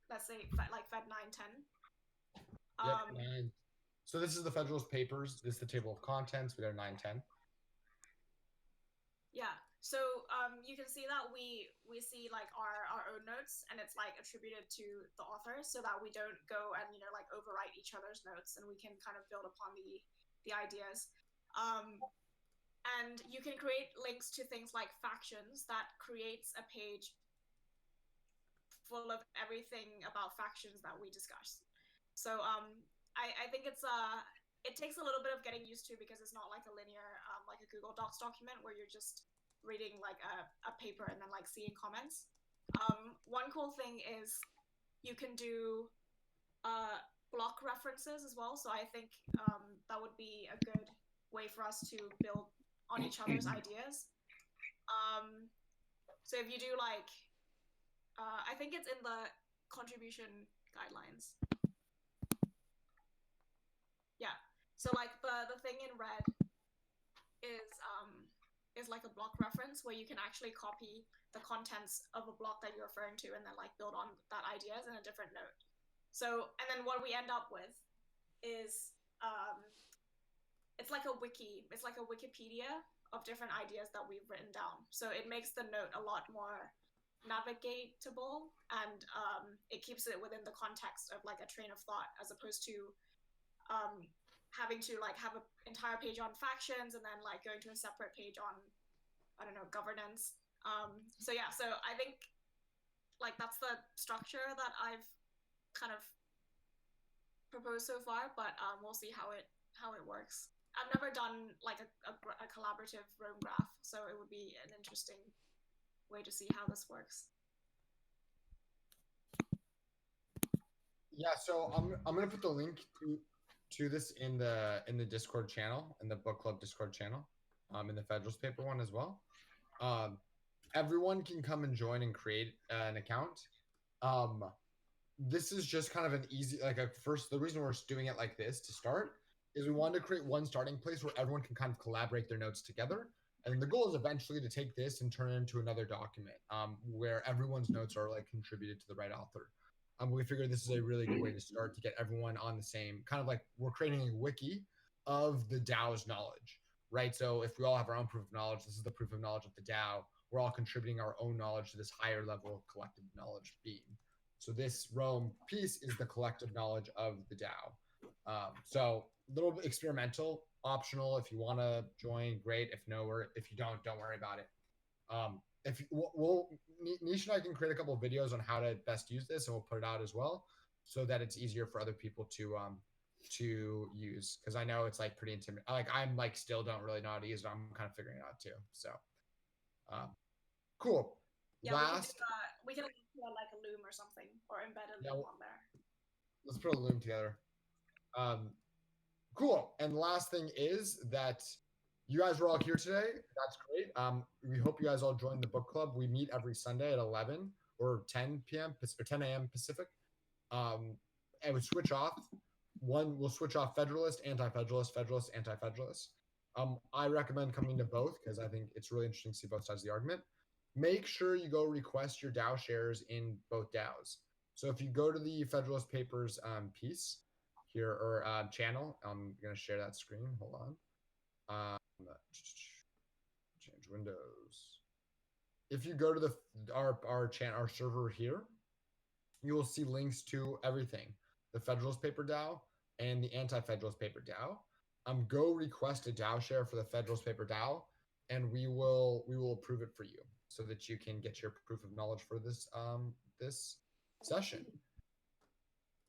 let's say, like Fed 910. Yep, so this is the Federalist Papers. This is the table of contents. We are 910. Yeah. So you can see that we see like our own notes, and it's like attributed to the author, so that we don't go and like overwrite each other's notes, and we can kind of build upon the ideas. And you can create links to things like factions that creates a page full of everything about factions that we discuss. So I think it takes a little bit of getting used to, because it's not like a linear like a Google Docs document where you're just reading like a paper and then like seeing comments. One cool thing is you can do block references as well. So I think that would be a good way for us to build on each other's ideas. So if you do like, I think it's in the contribution guidelines. Yeah. So like the thing in red is like a block reference where you can actually copy the contents of a block that you're referring to and then like build on that ideas in a different note. So, and then what we end up with is it's like a wiki. It's like a Wikipedia of different ideas that we've written down. So it makes the note a lot more navigatable, and it keeps it within the context of like a train of thought, as opposed to having to like have an entire page on factions and then like going to a separate page on, I don't know, governance. So yeah, so I think like that's the structure that I've kind of proposed so far, but we'll see how it works. I've never done like a collaborative Rome graph, so it would be an interesting way to see how this works. Yeah, so I'm gonna put the link to this in the Discord channel, in the book club Discord channel, in the Federalist paper one as well. Everyone can come and join and create an account. This is just kind of an easy, like the reason we're doing it like this to start is we wanted to create one starting place where everyone can kind of collaborate their notes together. And the goal is eventually to take this and turn it into another document where everyone's notes are like contributed to the right author. We figured this is a really good way to start to get everyone on the same, kind of like we're creating a wiki of the DAO's knowledge, right? So if we all have our own proof of knowledge, this is the proof of knowledge of the DAO. We're all contributing our own knowledge to this higher level of collective knowledge beam. So this Rome piece is the collective knowledge of the DAO. So a little bit experimental, optional. If you want to join, great. If you don't worry about it. Nish and I can create a couple of videos on how to best use this, and we'll put it out as well, so that it's easier for other people to use. Because I know it's like pretty intimidating. Like I'm like still don't really know how to use it. I'm kind of figuring it out too. So, cool. Yeah, we can do like a Loom or something, or embed a Loom on there. let's put a loom together. Cool. And last thing is that you guys were all here today. That's great. We hope you guys all join the book club. We meet every Sunday at 11 or 10 p.m. or 10 a.m. Pacific. And we switch off. We'll switch off Federalist, Anti-Federalist, Federalist, Anti-Federalist. I recommend coming to both because I think it's really interesting to see both sides of the argument. Make sure you go request your DAO shares in both DAOs. So if you go to the Federalist Papers piece here or channel, I'm going to share that screen. Hold on. Change windows. If you go to our server here, you will see links to everything: the Federalist Paper DAO and the Anti-Federalist Paper DAO. Go request a DAO share for the Federalist Paper DAO, and we will approve it for you so that you can get your proof of knowledge for this this session.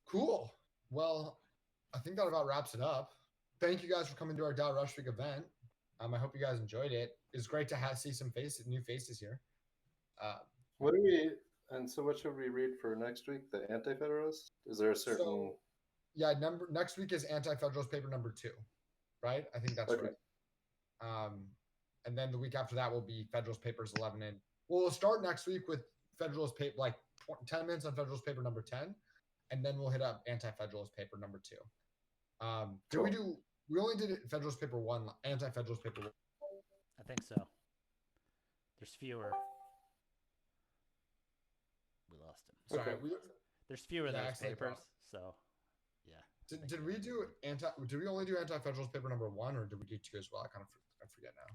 Cool. Well, I think that about wraps it up. Thank you guys for coming to our DAO Rush Week event. I hope you guys enjoyed it. It's great to see some new faces here. What should we read for next week? The Anti-Federalist? Is there a certain? Next week is Anti-Federalist Paper number 2, right? I think that's Okay. right. And then the week after that will be Federalist Papers 11 and we'll start next week with Federalist Paper, like 10 minutes on Federalist Paper number 10, and then we'll hit up Anti-Federalist Paper number 2. Cool. We only did Federalist Paper 1, Anti-Federalist Paper 1. I think so. There's fewer. We lost him. Sorry, Okay. There's fewer of those accidentally papers, dropped. so yeah. Did we do Did we only do Anti-Federalist Paper number 1, or did we do 2 as well? I forget now.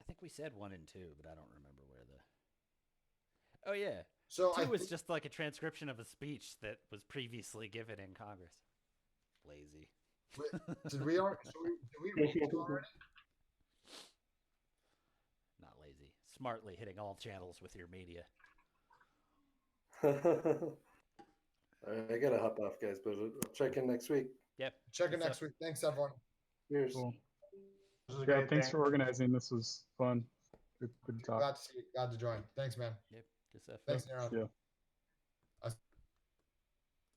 I think we said 1 and 2, but I don't remember where the. Oh yeah. So 2 was just like a transcription of a speech that was previously given in Congress. Lazy. Did we read 2 already? Not lazy. Smartly hitting all channels with your media. I gotta hop off, guys, but I'll check in next week. Yep. Check it next week. Thanks, everyone. Cheers. Cool. This is Yeah, great. thanks for organizing. This was fun. Good talk. Glad to join. Thanks, man. Yep. Good stuff. Thanks, Aaron. Yeah.